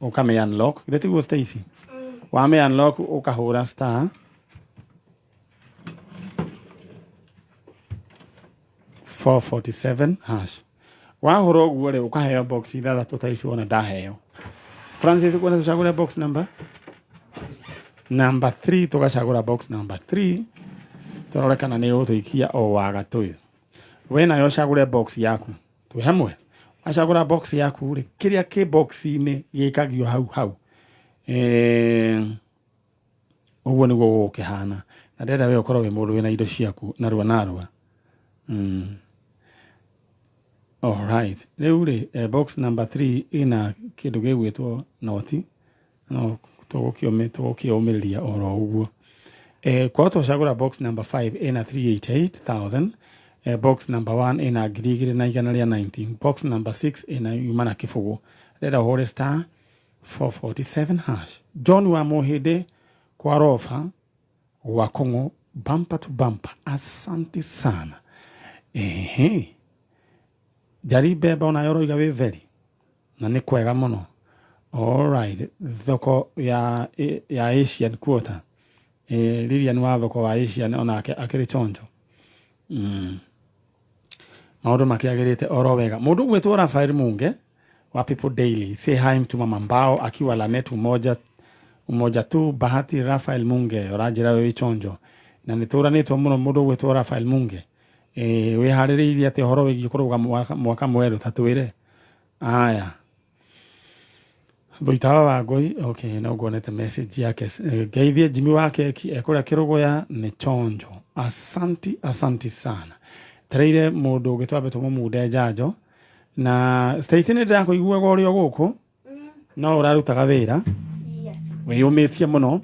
Ukame unlock githeti go Stacy wame unlock ukahura star 447 hash wahura uguo ri ukaheo box ithathatũ ta ici wona ndaheo. Francis kwenda tuchagura box number 3 tugacagura box number 3 turorekana ni utuikia o wa gatuyu we nayo cagure box yaku twi hamwe acagura box yaku ri kiria ki box ini gikagio hau uguo niguo gukihana na ndenda we ukorwo wi mundu wina indo ciaku narua all right riu ri box number 3 ina kindu gigwitwo noti no tugukiumiria oro uguo kwa tucagura box number 5 ina 388,000 box number 1 ina 2,919 box number 6 ina yumana kifugu reda hore star 447 hash John wa Mohede kwa rofa wa Kongo bumper to bumper asante sana jaribe bona yoro igawe veri na ni kwega muno. All right thoko ya Asian quarter Lilian wa thoko wa Asian onake akiri chonjo maundu makiagirite oro wega mundu gwetwo Rafael Munge wa People Daily say hi to Mama Mbao akiwa Lanet umoja tu Bahati Rafael Munge orajira we chonjo na nituranitwo muno mundu gwetwo Rafael Munge we hariririe ati horo wigi kuruga mwaka mweru tatwire aya Boitawa wa Ngui okay na ugonete message yake geithie Jimmy wake ekura kirugoya ni chonjo asanti sana treire mundu gitwabe tumo mude jajo na station ida ko igwe gorio guku no urarutaga wira we umetie muno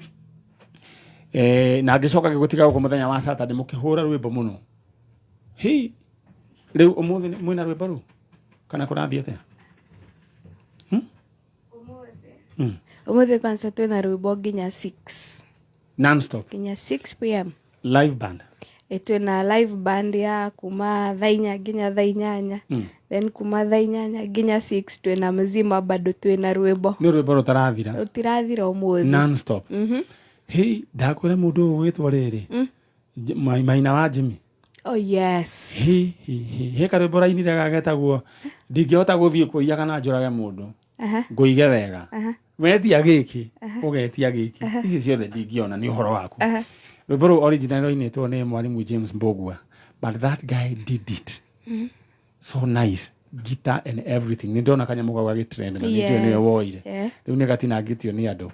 na gicoka gigutiga guku muthenya wa Saturday mukihura rwimbo muno riu umuthi mwina rwimbo ru kana kurathiete umuthi kwanza twina rwimbo nginya 6 non-stop nginya 6 pm live band twina live band ya kuma thainya nginya thainyanya then kuma thainyanya nginya 6 twina mzima bado twina rwimbo ni rwimbo rutirathira umuthi non-stop ndakwira mundu witwa riri Maina wa Jimmy oh yes he karwimbo rainire gagetagwo ndingihota guthii kuiya kana njurage mundu nguige wega wetia giki ugetia giki ici ciothe ndingiona ni uhoro waku rwimbo ru original roinetwo ni mwalimu James Mbogua but that guy did it so nice guitar and everything ni ndona kanya mugawa gitrend na ndio ni woire riu ni gatina gitio ni andu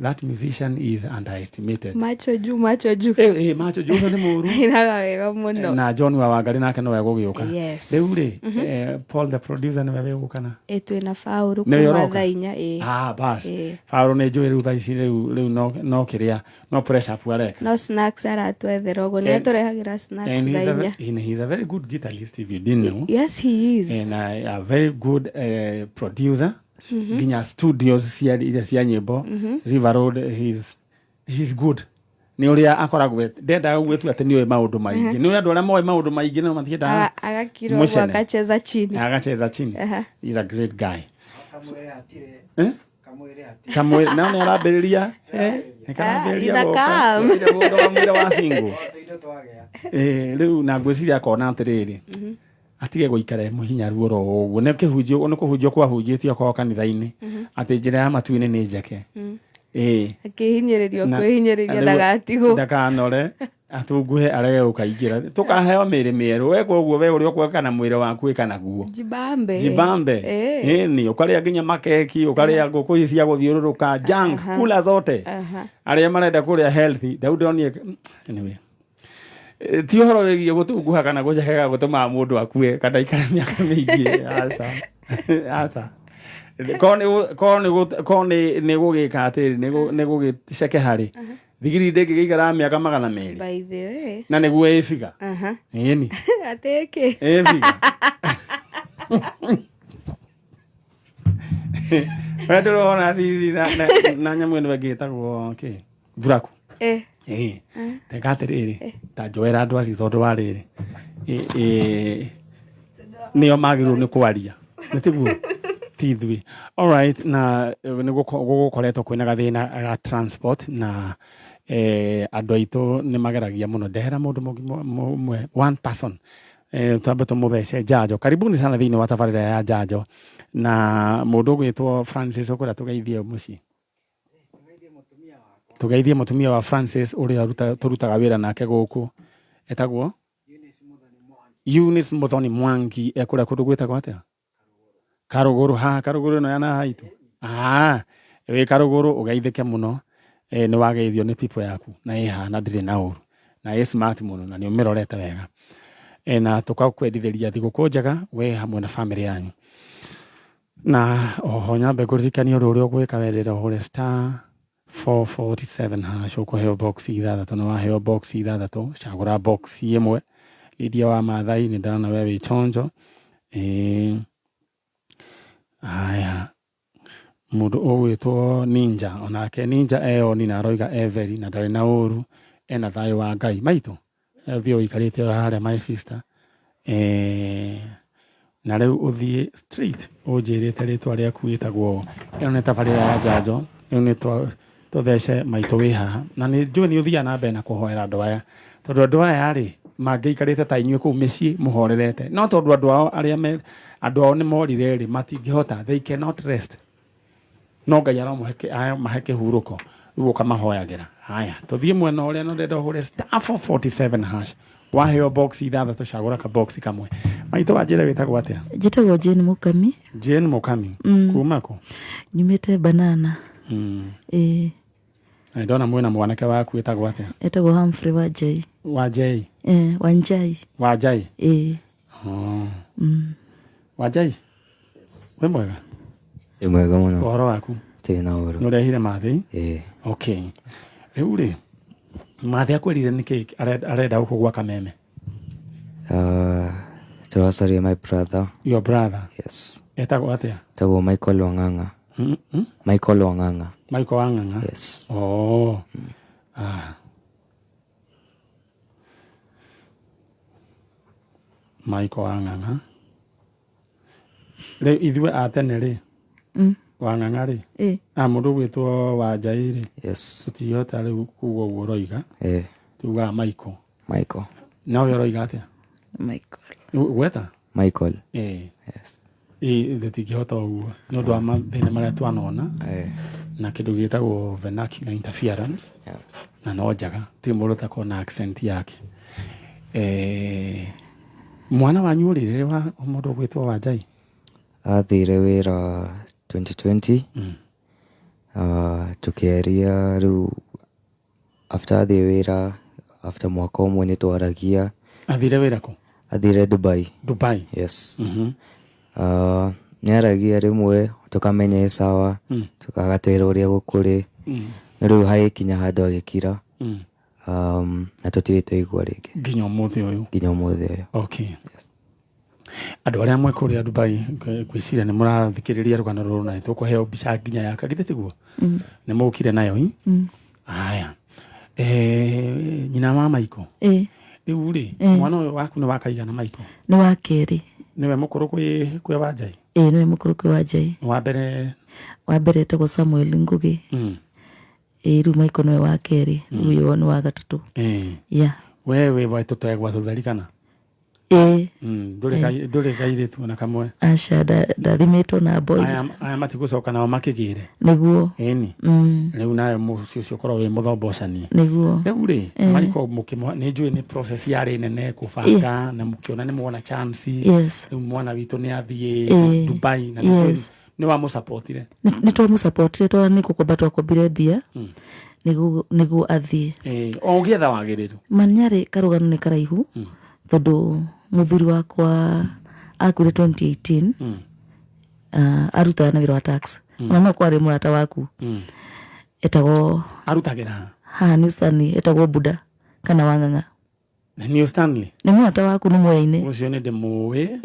that musician is underestimated macho juu macho juu ni muru ina wega muno na John wa Wangari nake no wegugiuka riu ri Paul the producer ni wegukana twina Fauru kuma thainya bas Fauru ni njui riu thaici riu no kiria no pressure puareka no snacks aratwethera ugo ni aturehagira snacks thainya he's a very good guitarist if you didn't know. Yes, he is. And a very good producer. Ginya studios cia nyimbo. River Road, he's good. Ni uria akoragwo ndenda gwetu ati ni we maundu maingi. Ni andu aria moe maundu maingi no matienda. Agakirwo akacheza chini. He's a great guy. Kamwire na ni arabiriria ni karabiriria ndo wa single riu na ngwiciria akona atiriri atige guikare muhinyaru ro uguo ne kuhunjio kwa hunjitio kwa kanitha-ini ati njira ya matu-ini ni njake akihinyiririo kwihinyiriria ndakanore atunguhe arege gukaingira tukaheo miri mieru we koguo we uri okwa kana mwire waku ikana guo jibambe ni ukaria nginya makeki ukaria nguku ici cia guthiururuka junk kula zote aria marenda kuria healthy daudoni anyway ti horo wegi gutunguha kana gucekega gutuma mundu akue kana ikara miaka mingi asa kone ni gugika atiri ni gugiceke hari thigiri ndingi gikara miaka 200 by the way na niguo efiga ni ateke efiga Pedro ona thiri na nyamu eno gitagwo okay buraku tegatiriri ta joera andu aci tondu wa riri nio magiru ni kwaria nitiguo tithwi. Alright, na gukoretwo kwina gathina ga transport na andu aitu ni mageragia muno ndehera mundu mwe one person twambe tumuthece njanjo. Karibuni sana thiini wa tabarira ya njanjo na mundu gwitwo Francis ukura tugeithie muci tugeithie mutumia wa Francis uria turutaga wira nake guku etagwo Eunice Muthoni Mwangi ekura kundu gwitagwo atia Karuguru. Karuguru no yana haitu we Karuguru ugeithike muno ni wageithio ni tipo yaku na ihana ndire na uru na smart muno na ni umirorete wega na tukakwendithĩria thigũkũ njega we hamwe na family yanyu. Na oho nyambe kũririkania ũndũ ũrĩa ũgwĩka werĩra ũhũre *447 hash ũkũheo box ithathatũ. Na waheo box ithathatũ cagũra box ĩmwe. Lydia wa Maathai nĩ ndana we wĩ chonjo. Aya mũndũ ũgwĩtwo Ninja, onake Ninja eoni na aroiga Every na ndarĩ na ũru ena thayũ wa Ngai. Maitũ thio ikarĩte harĩa my sister na rĩu ũthiĩ street ũnjĩrĩte rĩtwa rĩaku wĩtagwo ĩno nĩ tabarĩra ya njanjo. Rĩu nĩ tũthece maitũ wĩ haha na nĩ njũĩ nĩ ũthiaga na mbere na kũhoera andũ aya tondũ andũ aya rĩ mangĩikarĩte ta inyuĩ kũu mĩciĩ mũhorerete no tondũ andũ ao arĩa andũ ao nĩ morire rĩ matingĩhota, they cannot rest. No Ngai mahe kĩhurũko rĩu ũkamahoyagĩra. Haya tũthiĩ mwena ũrĩa no ndenda ũhũre *447 hash waheo box ithathatũ cagũra ka box kamwe. Maitũ wanjĩre wĩtagwo atĩa? Njĩtagwo Jane Mũkami. Jane Mũkami. Kuma kũ? Nyumĩte Banana. Ndona mwĩna mwanake waku wĩtagwo atĩa? Etagwo Humphrey Wanjai. Wanjai? Wanjai. Wanjai? Wanjai? Wĩ mwega? Wĩ mwega mũno. Ũhoro waku? Tĩrĩ na ũhoro. Nĩ ũrehire mathĩ? Okay. Rĩu rĩ mathĩ akwĩrire nĩkĩ arenda gũkũgwa kameme? Tũracaria my brother. Your brother? Yes. Etagwo atĩa? Etagwo Michael Wang'ang'a. Michael Wang'ang'a. Michael Wang'ang'a? Yes. Michael Wang'ang'a. Rĩu ithuĩ a tene rĩ Wang'ang'a rĩ mũndũ gwĩtwo Wanjai rĩ tũtihota rĩu kuga ũguo ũroiga tugaga Michael. Michael. Nawe ũroiga atĩa? Michael. Gweta? Michael. Yes. Tũtingĩhota ũguo nĩ ũndũ wa mathĩna marĩa twanona na kĩndũ gĩtagwo vernacular interference na no njaga tĩ mũndũ takorwo na accent yake. Mwana wanyu ũrĩrĩ wa mũndũ gwĩtwo Wanjai? Athire wĩra 2020 tukĩaria rĩu after athire wĩra after mwaka ũmwe nĩ twaragia. Athire wĩra kũ? Athire Dubai. Dubai? Yes. Nĩ aragia rĩmwe tũkamenya sawa tũkagatwĩra ũrĩa gũkũrĩ rĩu hagĩkinya handũ agĩkira na tũtirĩ tũigua rĩngĩ nginya ũmũthĩ ũyũ. Okay. Andũ arĩa amwe kũrĩa Dubai gwĩciria nĩ mũrathikĩrĩria rũgano rũrũ na nĩtũkũheo mbica nginya ya kagĩrĩ tiguo nĩ mũkire nayo haya nyina wa Michael rĩu rĩ mwana ũyũ waku nĩ wakaigana Michael? Nĩ wa kerĩ. Nĩwe mũkũrũ kwĩ Wanjai? Nĩwe mũkũrũ kwĩ Wanjai. Wa mbere etagwo Samuel Ngugi. Rĩu Michael nĩwe wa kerĩ ũyũ nĩ wa gatatũ. Wewe tũtegwa tũtharikana? Ndũrĩ kairĩtu na kamwe? Aca ndathimĩtwo na boys. Aya matigũcoka nao makĩgĩre? Nĩguo. Rĩu nawe mũciĩ ũcio ũkorwo wĩ mũthombocanie? Nĩguo. Rĩu rĩ Michael nĩ njũĩ nĩ process yarĩ nene kũbanga na mũkĩona nĩ mwona chance. Rĩu mwana witũ nĩ athiĩ Dubai na nĩ wa mũsupportire? Nĩ twamũsupportire tondũ nĩ gũkomba twakombire mbia nĩguo athiĩ. O ũgĩetha wagĩrĩru? Maniarĩ karũgano nĩ karaihu tondũ mũthuri wakwa akuire 2018 arutaga na wĩra wa tax na no kwarĩ mũrata waku etagwo arutagĩra New Stanley etagwo Buda kana Wang'ang'a. New Stanley nĩ mũrata waku nĩ mũyaine ũcio nĩ ndĩmũĩ?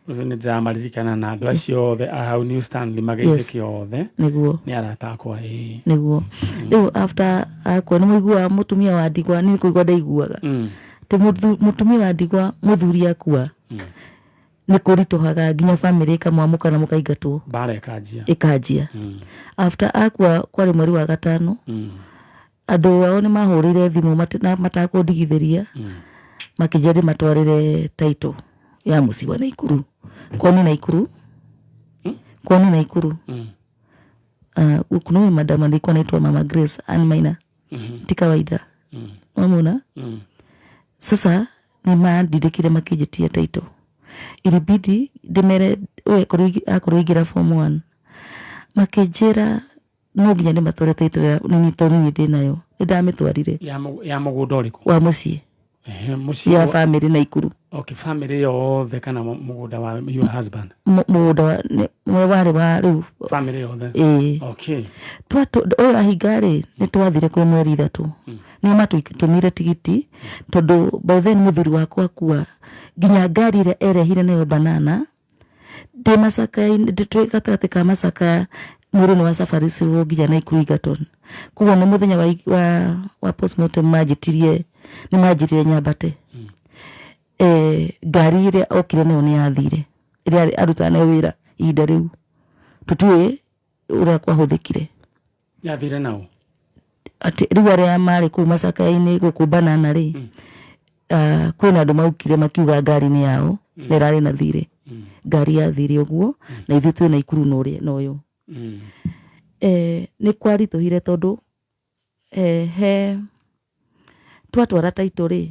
Ũcio nĩ ndĩramaririkana na andũ acio othe hau New Stanley mageithĩke othe nĩguo nĩ arata akwa nĩguo. Rĩu after akwa nĩ mũigua mũtumia wa ndigwa nĩ kũigua ndaiguaga mũtumia wa ndigwa mũthuri akua nĩ kũritũhaga nginya bamĩrĩ ĩkamwamũka na mũkaingatwo bara ĩkanjia ĩkanjia. After akua kwarĩ mweri wa gatano, andũ ao nĩ mahũrĩire thimũ matakũndigithĩria makĩnjĩra matwarĩre title ya mũciĩ wa Naikuru. Kwani Naikuru kuna madam alikuwa anaitwa Mama Grace Ann Maina, ti kawaida wamuna. Sasa nimandindĩkire makĩnjĩtia title, ilibidi ndĩmere akorwo ingĩra form 1 makĩnjĩra no nginya ndĩmatware title ya nini ndĩnayo. Nĩndamĩtwarire ya mũgũnda ũrĩkũ wa mũciĩ ya family Naikuru. Okay, family yothe kana mũgũnda wa your husband? Mũgũnda warĩ wa rĩu family yothe. Okay. Oyo ahinga-rĩ nĩ twathire kwĩ mweri 3 nĩo matũtũmire tigiti, tondũ by then mũthuri wakwa kua nginya ngari ĩrĩa erehire nayo banana ndĩ Masaka-inĩ twĩ gatagatĩ ka Masaka mwĩrĩ-inĩ wa Safari Civil nginya Naikuru Egerton. Kuoguo nĩ mũthenya wa postmortem nĩmanjĩrire nyambate. Ngari ĩrĩa okire nayo nĩ yathire, ĩrĩa arutaga nayo wĩra ihinda rĩu tũtiũĩ ũrĩa kwahũthĩkire. Yathire nao atĩ rĩu arĩa marĩ kũu Masaka-inĩ gũkũ banana-rĩ, kwĩna andũ maukire makiuga ngari nĩ yao na ĩrarĩ na thirĩ. Ngari yathire ũguo na ithuĩ twĩ Naikuru n'ũyũ. Nĩ kwaritũhire tondũ twatwara title-rĩ,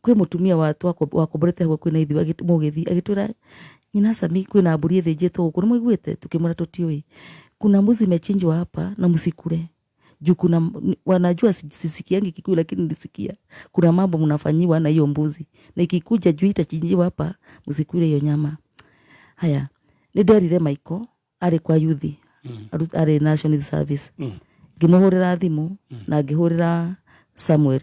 kwĩ mũtumia wakomborete hau kwĩna ithuĩ mũgĩthiĩ agĩtwĩra, nyina Sami kwĩna mbũri ĩthĩnjĩtwo gũkũ nĩmũiguĩte? Tukĩmwĩra tũtiũĩ. Kuna mbuzi imechinjwa hapa na msikule. Juu kuna wanajua sisikiangi Kikuyu lakini nilisikia kuna mambo mnafanyiwa na hiyo mbuzi, na ikikuja juu itachinjiwa hapa msikule hiyo nyama. Haya, nĩnderire Michael arĩ kwa yuthi arĩ National Service. Ngĩmũhũrĩra thimũ na ngĩhũrĩra Samuel,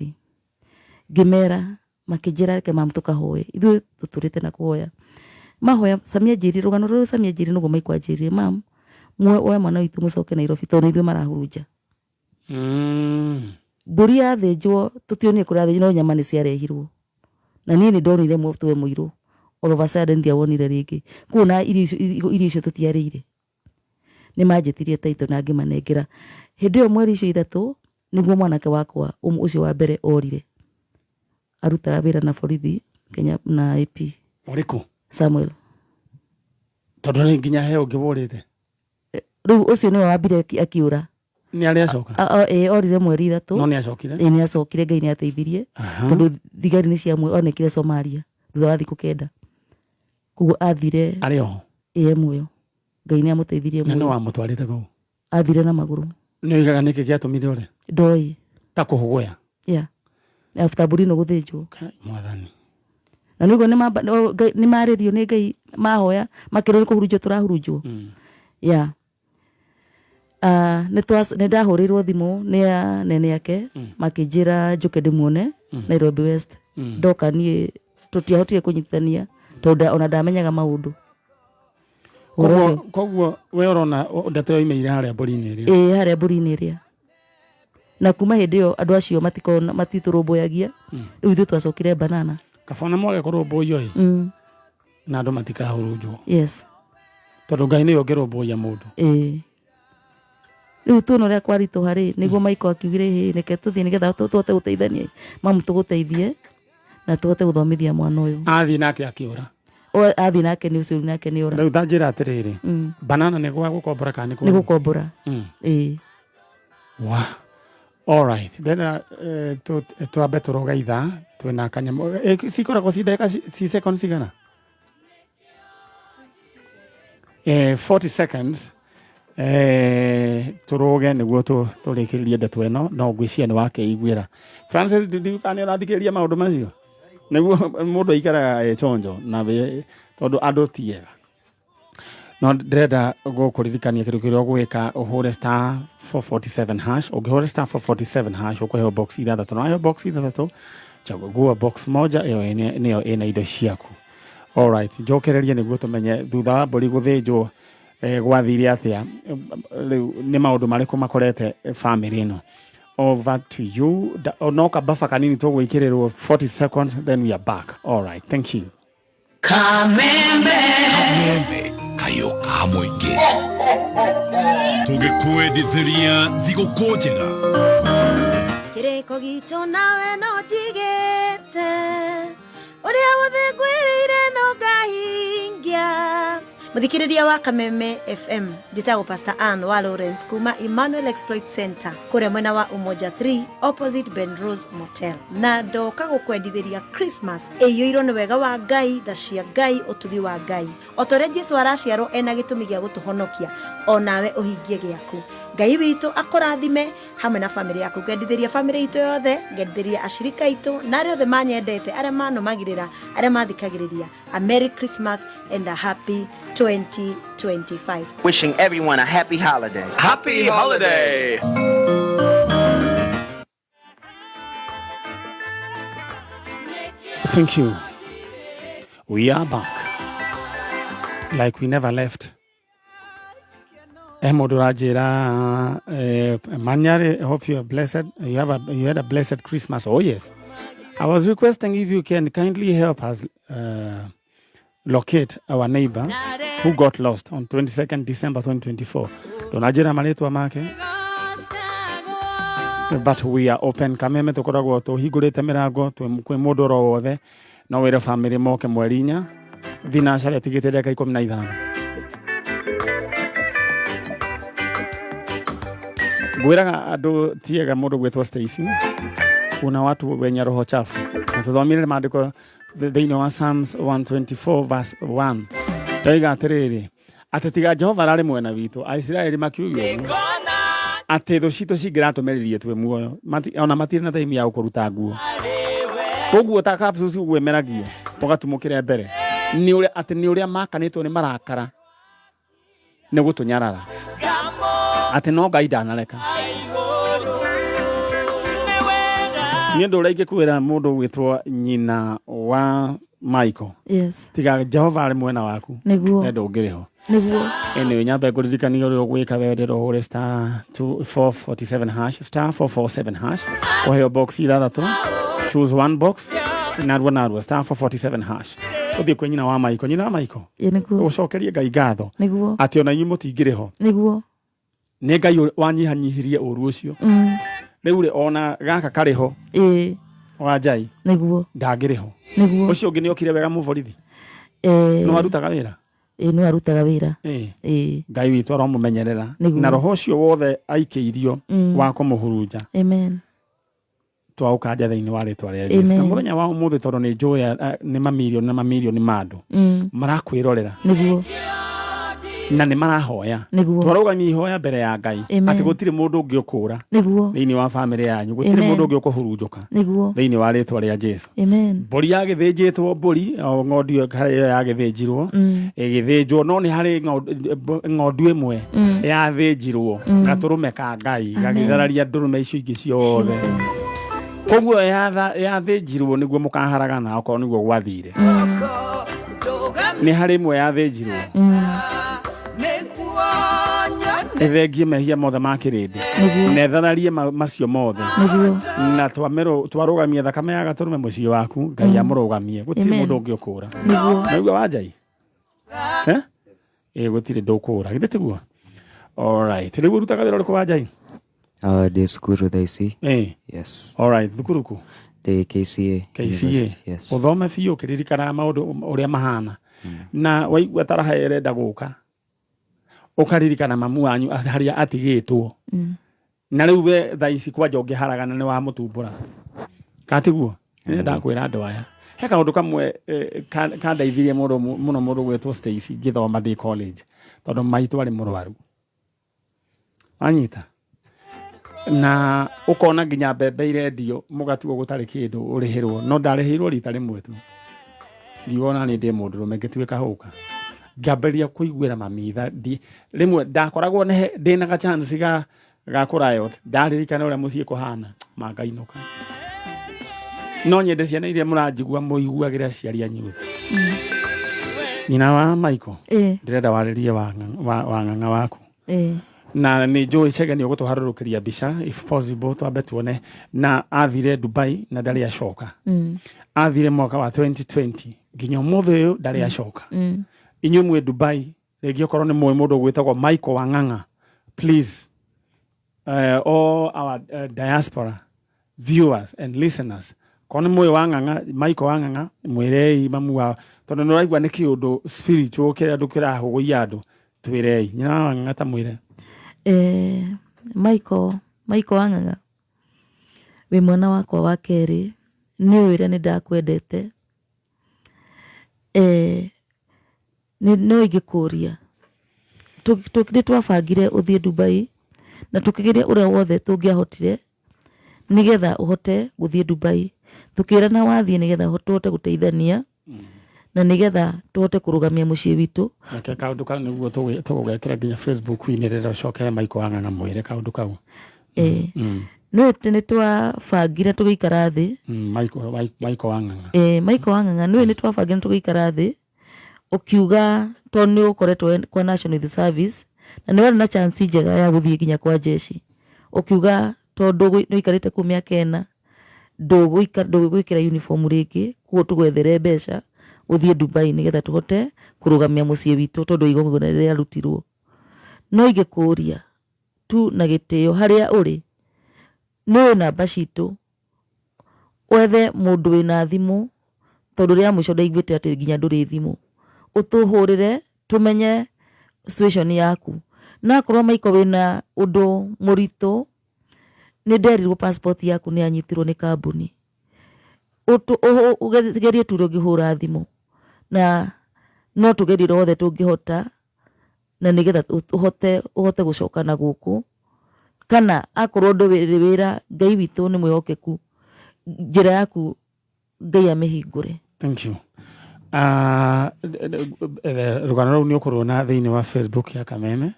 ngĩmera makĩnjĩra reke mamu tũkahoye, ithuĩ tũtũrĩte na kũhoya. Mahoya Samia njĩrire rũgano rũrũ Samia njĩrire nĩguo Michael anjĩrire, mamu woe mwana witũ mũcoke Nairobi tondũ ithuĩ marahurunja. Mbũri yathĩnjwo tũtionire kũrĩa yathĩnjwo no nyama nĩ ciarehirwo, na niĩ nĩ ndonire mũtwe mũirũ all of a sudden ndiawonire rĩngĩ. Kuona irio icio tũtiarĩire. Nĩ manjĩtirie title na ngĩmanengera. Hĩndĩ ĩyo mweri icio 3 nĩguo mwanake wakwa ũcio wa mbere orire. Arutaga wĩra na borithi Kenya na AP. Ũrĩkũ? Samuel. Tondũ nĩ nginya heo ngĩbũrĩte. Rĩu ũcio nĩwe wambire akiura. Nĩ arĩ acoka? Orire mweri 3. No nĩ acokire? Nĩ acokire, Ngai nĩ ateithirie. Tondũ thigari nĩ ciamwonekire Somalia thutha wa thikũ 9. Kuguo athire arĩ o muoyo. Ngai nĩ amũteithirie muoyo. Na no amũtwarĩte kũu? Athire na magũrũ. Nĩ oigaga nĩkĩ gĩatũmire ũre? Ndoĩ. Ta kũhũgũya? Yeah. After mbũri no gũthĩnjwo. Mwathani. Na nĩguo nĩ marĩrio nĩ Ngai mahoya makĩrwo nĩ kũhurunjwo tũrahurunjwo. Yeah. Nĩ ndahũrĩrwo thimũ nĩ nene yake makĩnjĩra njũke ndĩmuone Nairobi West. Ndoka niĩ tũtiahotire kũnyitithania tondũ ona ndamenyaga maũndũ. Koguo we ũrona ndeto yoimĩire harĩa mbũri-inĩ ĩrĩa? Harĩa mbũri-inĩ ĩrĩa. Na kuma hĩndĩ ĩyo andũ acio matitũrũmbũyagia. Rĩu ithuĩ twacokire banana. Kabona mwage kũrũmbũyio na andũ matikahurunjwo. Yes. Tondũ Ngai nĩwe ũngĩrũmbũya mũndũ. Rĩu tuona ũrĩa kwaritũha-rĩ, nĩguo Michael akiugire reke tũthiĩ nĩgetha tũhote gũteithania mamu tũgũteithie na tũhote gũthomithia mwana ũyũ. Athiĩ nake akĩũra? Athiĩ nake nĩ ũcio nake nĩ ũra. Rĩu ndanjĩra atĩrĩrĩ, banana nĩ gwa gũkombora kana nĩ gũkombora? Wow. All right. Then twambe tũrogeitha twĩna kanyamũ cikoragwo ci ndagĩka ci seconds cigana? 40 seconds. Tũrũge nĩguo tũrĩkĩrĩrie ndeto ĩno, no ngwĩciria nĩ wakeiguĩra. Francis, nĩ ũrathikĩrĩria maũndũ macio nĩguo mũndũ aikaraga chonjo na tondũ andũ ti ega. No ndĩrenda gũkũririkania kĩndũ kĩrĩa ũgwĩka, ũhũre star 447 hash. Ũngĩhũra star 447 hash ũkũheo box 6, na heo box 6 chagua box moja, ĩyo nĩyo ĩna indo ciaku. All right, njokererie nĩguo tũmenye thutha wa mbũri gũthĩnjwo gwathire atĩa, rĩu nĩ maũndũ marĩkũ makorete family ĩno. Over to you. No kababa kanini tũgwĩkĩrĩrwo 40 seconds, then we are back. All right, thank you. Kameme kayo kamuingi tugikuendithĩria thigũkũ njega kĩrĩko gitũ nawe no tigĩte ũrĩa wothe ngwĩrĩire no ngahingia. Muthikiriria wa Kameme FM njĩtagwo Pastor Ann wa Lawrence kuma Emmanuel Exploit Center kũrĩa mwena wa Umoja 3 opposite Ben Rose Motel, na ndoka gũkwendithĩria Christmas ĩiyũirwo nĩ wega wa Ngai, tha cia Ngai, ũtugi wa Ngai. O ta ũrĩa Jesũ araciarwo ena gĩtũmi gĩa gũtũhonokia, o nawe ũhingie gĩaku. Ngai witũ akũrathime hamwe na famĩlĩ yaku. Ngendithĩria famĩlĩ itũ yothe, ngendithĩria ashirika itũ na arĩa othe manyendete, arĩa manũmagĩrĩra, arĩa mathikagĩrĩria. A Merry Christmas and a Happy 2025. Wishing everyone a happy holiday. Happy holiday. Thank you. We are back like we never left. Modurajira Manyare, I hope you are blessed. You had a blessed Christmas. Oh yes. I was requesting if you can kindly help us locate our neighbor who got lost on 22nd December 2024. Donajira maletwa make. But we are open. Kameme tukoragwo tuhingurite mirango twe mundu ro wothe no wire family moke mwerinya thinacara tigite ndeka 15. Gwiraga andu tiega mundu gwetwa Stacy. Kuna watu wenye roho chafu. Tuthomire maandiko thĩinĩ wa Psalms 124 verse 1. Ndaiga atiriri ati tiga Jehova arari mwena witu, Aisiraeli makiugio ati thũ citũ cingĩratũmĩrĩrie twe muoyo ona matirĩ na time ya gũkũruta nguo. Koguo ta capsules ũgwemeragia ũgatumũkĩre mbere nĩ ũrĩa ati nĩ ũrĩa makanĩtwo nĩ marakara nĩ gũtũnyarara ati no Ngai ndanareka. Niĩ ndũra ingĩkwĩra mũndũ gwĩtwo nyina wa Michael. Yes. Tiga Jehova arĩ mwena waku. Nĩguo. Endo ngĩrĩho. Nĩguo. Ene nyambe kũririkania ũrĩa ũgwĩka wende rohore *447# *447#. Oheo box ithathatũ. Choose one box. Narua *447#. Ũthiĩ kwĩ nyina wa Michael. Nyina wa Michael. Nĩguo. Ũcokerie Ngai ngatho. Nĩguo. Atĩ ona inyuĩ mũtingĩrĩho. Nĩguo. Nĩ Ngai wanyihanyihirie ũru ũcio. Rĩu rĩ ona gaka karĩho. Wa Njai. Nĩguo. Ndangĩrĩho. Nĩguo. Ũcio ũngĩ nĩ okire wega mũborithi. No arutaga wĩra. No arutaga wĩra. Ngai witũ aramũmenyerera. Na roho ũcio wothe aikĩirio wa kũmũhurunja. Amen. Twaukaja thĩinĩ wa rĩtwa rĩa Jesũ. Na mũthenya wa ũmũthĩ tondũ nĩ njũĩ nĩ mamirioni ma andũ marakwĩrorera. Nĩguo. Na nĩ marahoya. Twarũgamia ihoya mbere ya Ngai atĩ gũtirĩ mũndũ ũngĩ ũkũra thĩinĩ wa famĩlĩ yanyu, gũtirĩ mũndũ ũngĩ ũkũhurunjũka thĩinĩ wa rĩtwa rĩa Jesũ. Mbũri yagĩthĩnjĩtwo, mbũri o ng'ondu ĩyo yagĩthĩnjirwo ĩgĩthĩnjwo, no nĩ harĩ ng'ondu ĩmwe yathĩnjirwo gatũrũme ka Ngai gagĩthararia ndũrũme icio ingĩ ciothe. Koguo yathĩnjirwo nĩguo mũkaharagana okorwo nĩguo gwathire. Nĩ harĩ ĩmwe yathĩnjirwo ethengie mehia mothe ma kĩrĩndĩ na ethararie macio mothe na twarũgamia thakame ya gatũrũme mũciĩ waku, Ngai amũrũgamie, gũtirĩ mũndũ ũngĩ ũkũra. Naigua wa Njai gũtirĩ ndũkũra githĩ tiguo. Alright, rĩu ũrutaga wĩra ũrĩkũ wa Njai? Ndĩ cukuru thaa ici. Yes. Alright, thukuru kũ? Ndĩ KCA. Yes. Ũthome biũ ũkĩririkana maũndũ ũrĩa mahana na waigua taraha ĩrenda gũka ukaririkana mamu wanyu harĩa atigĩtwo. Na rĩu we thaa ici kwanja ũngĩharagana nĩ wa mũtumbũra katiguo. Nĩ ndakwĩra andũ aya he kaũndũ kamwe kandeithirie mũno mũndũ gwĩtwo Stacy ngĩthoma ndĩ college tondũ maitũ arĩ mũrwaru anyita na ũkona nginya mbembe irendio mũgatuo gũtarĩ kĩndũ ũrĩhĩrwo, no ndarĩhĩirwo rita rĩmwe tu. Ndiona nĩ ndĩ mũndũrũme ngĩtuĩka hũka ngambĩrĩria kũiguĩra mamitha rĩmwe ndakoragwo ndĩna ga chance ga kũriot, ndaririkana ũrĩa mũciĩ kũhana mangainũka. No nyende ciana iria mũranjigua mũiguagĩra aciari anyu. Nyina wa Michael ndĩrenda warĩrie wa ng'ang'a waku na nĩ njũĩ Chege nĩ ũgũtũharũrũkĩria mbica if possible twambe tuone na athire Dubai na ndarĩ acoka athire mwaka wa 2020 nginya ũmũthĩ ũyũ ndarĩ acoka inyuĩ mwĩ Dubai rĩngĩ okorwo nĩ mũĩ mũndũ gwĩtagwo Michael Wang'ang'a please all our diaspora viewers and listeners kono mũĩ Wang'ang'a Michael Wang'ang'a mwĩrei mamu wao tondũ nĩ ũraigua nĩ kĩũndũ spiritual kĩrĩa andũ kĩrahũgũia andũ twĩrei nyina wa Wang'ang'a ta mwĩre Michael Wang'ang'a wĩ mwana wakwa wa kerĩ nĩ wĩra nĩ ndakwendete no ingĩkũria tũkĩrĩ twabangire ũthiĩ Dubai na tũkĩgeria ũrĩa wothe tũngĩahotire nĩgetha ũhote gũthiĩ Dubai tũkĩrana wathiĩ nĩgetha tũhote gũteithania na nĩgetha tũhote kũrũgamia mũciĩ witũ nake kaũndũ kau nĩguo tũgũgekĩra nginya Facebook-inĩ rĩrĩa ũcokere Michael Wang'ang'a mwĩre kaũndũ kau no nĩ twabangire tũgĩikara thĩ Michael Wang'ang'a Michael Wang'ang'a nĩ twabangire tũgĩikara thĩ ũkiuga tondũ nĩ ũkoretwo kwa National Youth Service na nĩ warĩ na chance njega ya gũthiĩ nginya kwa jeshi ũkiuga tondũ nĩ ũikarĩte kuo mĩaka ĩna ndũgwĩkĩra uniform rĩngĩ koguo tũgwethere mbeca ũthiĩ Dubai nĩgetha tũhote kũrũgamia mũciĩ witũ tondũ igongona rĩrĩa rutirwo no ingĩkũria tu na gĩtĩo harĩa ũrĩ nĩ namba citũ wethe mũndũ wĩna thimũ tondũ rĩa mũico ndaiguĩte atĩ nginya ndũrĩ thimũ ũtũhũrĩre tũmenye situation yaku na akorwo Michael wĩna ũndũ mũritũ nĩ nderirwo passport yaku nĩ anyitirwo nĩ kambuni ũgerie tu ũngĩhũra thimũ na no tũgerie othe tũngĩhota na nĩgetha ũhote gũcoka na gũkũ kana akorwo ndũrĩ wĩra Ngai witũ nĩ mwĩhokeku njĩra yaku Ngai amĩhingũre. Thank you. Rũgano rũu nĩ ũkũruona thĩinĩ wa Facebook ya Kameme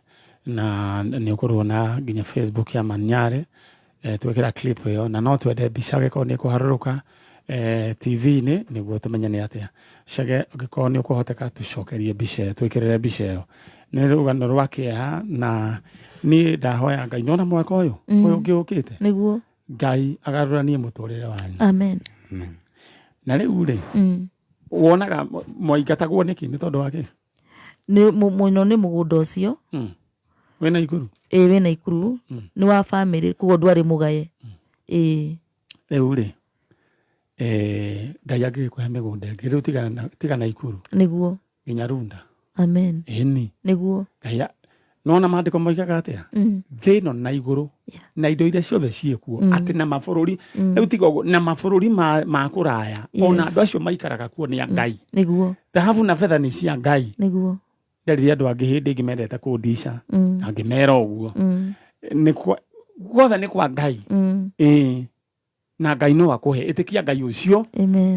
na nĩ ũkũruona nginya Facebook ya Maniare twekĩra clip ĩyo na no twende mbica gĩkorwo nĩ kũharũrũka TV-inĩ nĩguo tũmenye nĩ atĩa Chege gĩkorwo nĩ ũkũhoteka tũcokerie mbica ĩyo twĩkĩrĩre mbica ĩyo nĩ rũgano rwa kĩeha na niĩ ndahoya Ngai nona mwaka ũyũ ũngĩ ũkĩte nĩguo Ngai agarũranie mũtũrĩre wanyu amen na rĩu rĩ wonaga mwaingatagwo nĩkĩ nĩ tondũ wake mũno nĩ mũgũnda ũcio wĩna ikuru wĩna ikuru nĩ wa family koguo ndwarĩ mũgaye rĩu rĩ Ngai angĩkũhe mĩgũnda ĩngĩ rĩu tigana ikuru nĩguo nginya Runda amen nĩguo Ngai nona maandĩko moigaga atĩa thĩ ĩno na igũrũ na indo iria ciothe ciĩkuo atĩ na mabũrũri rĩu tiga ũguo na mabũrũri ma kũraya ona andũ acio maikaraga kuo nĩ a Ngai nĩguo thahabu na betha nĩ cia Ngai nĩguo ndarire andũ angĩ hĩndĩ ĩngĩ mendete kũndica angĩmera ũguo guothe nĩ kwa Ngai na Ngai no akũhe ĩtĩkia Ngai ũcio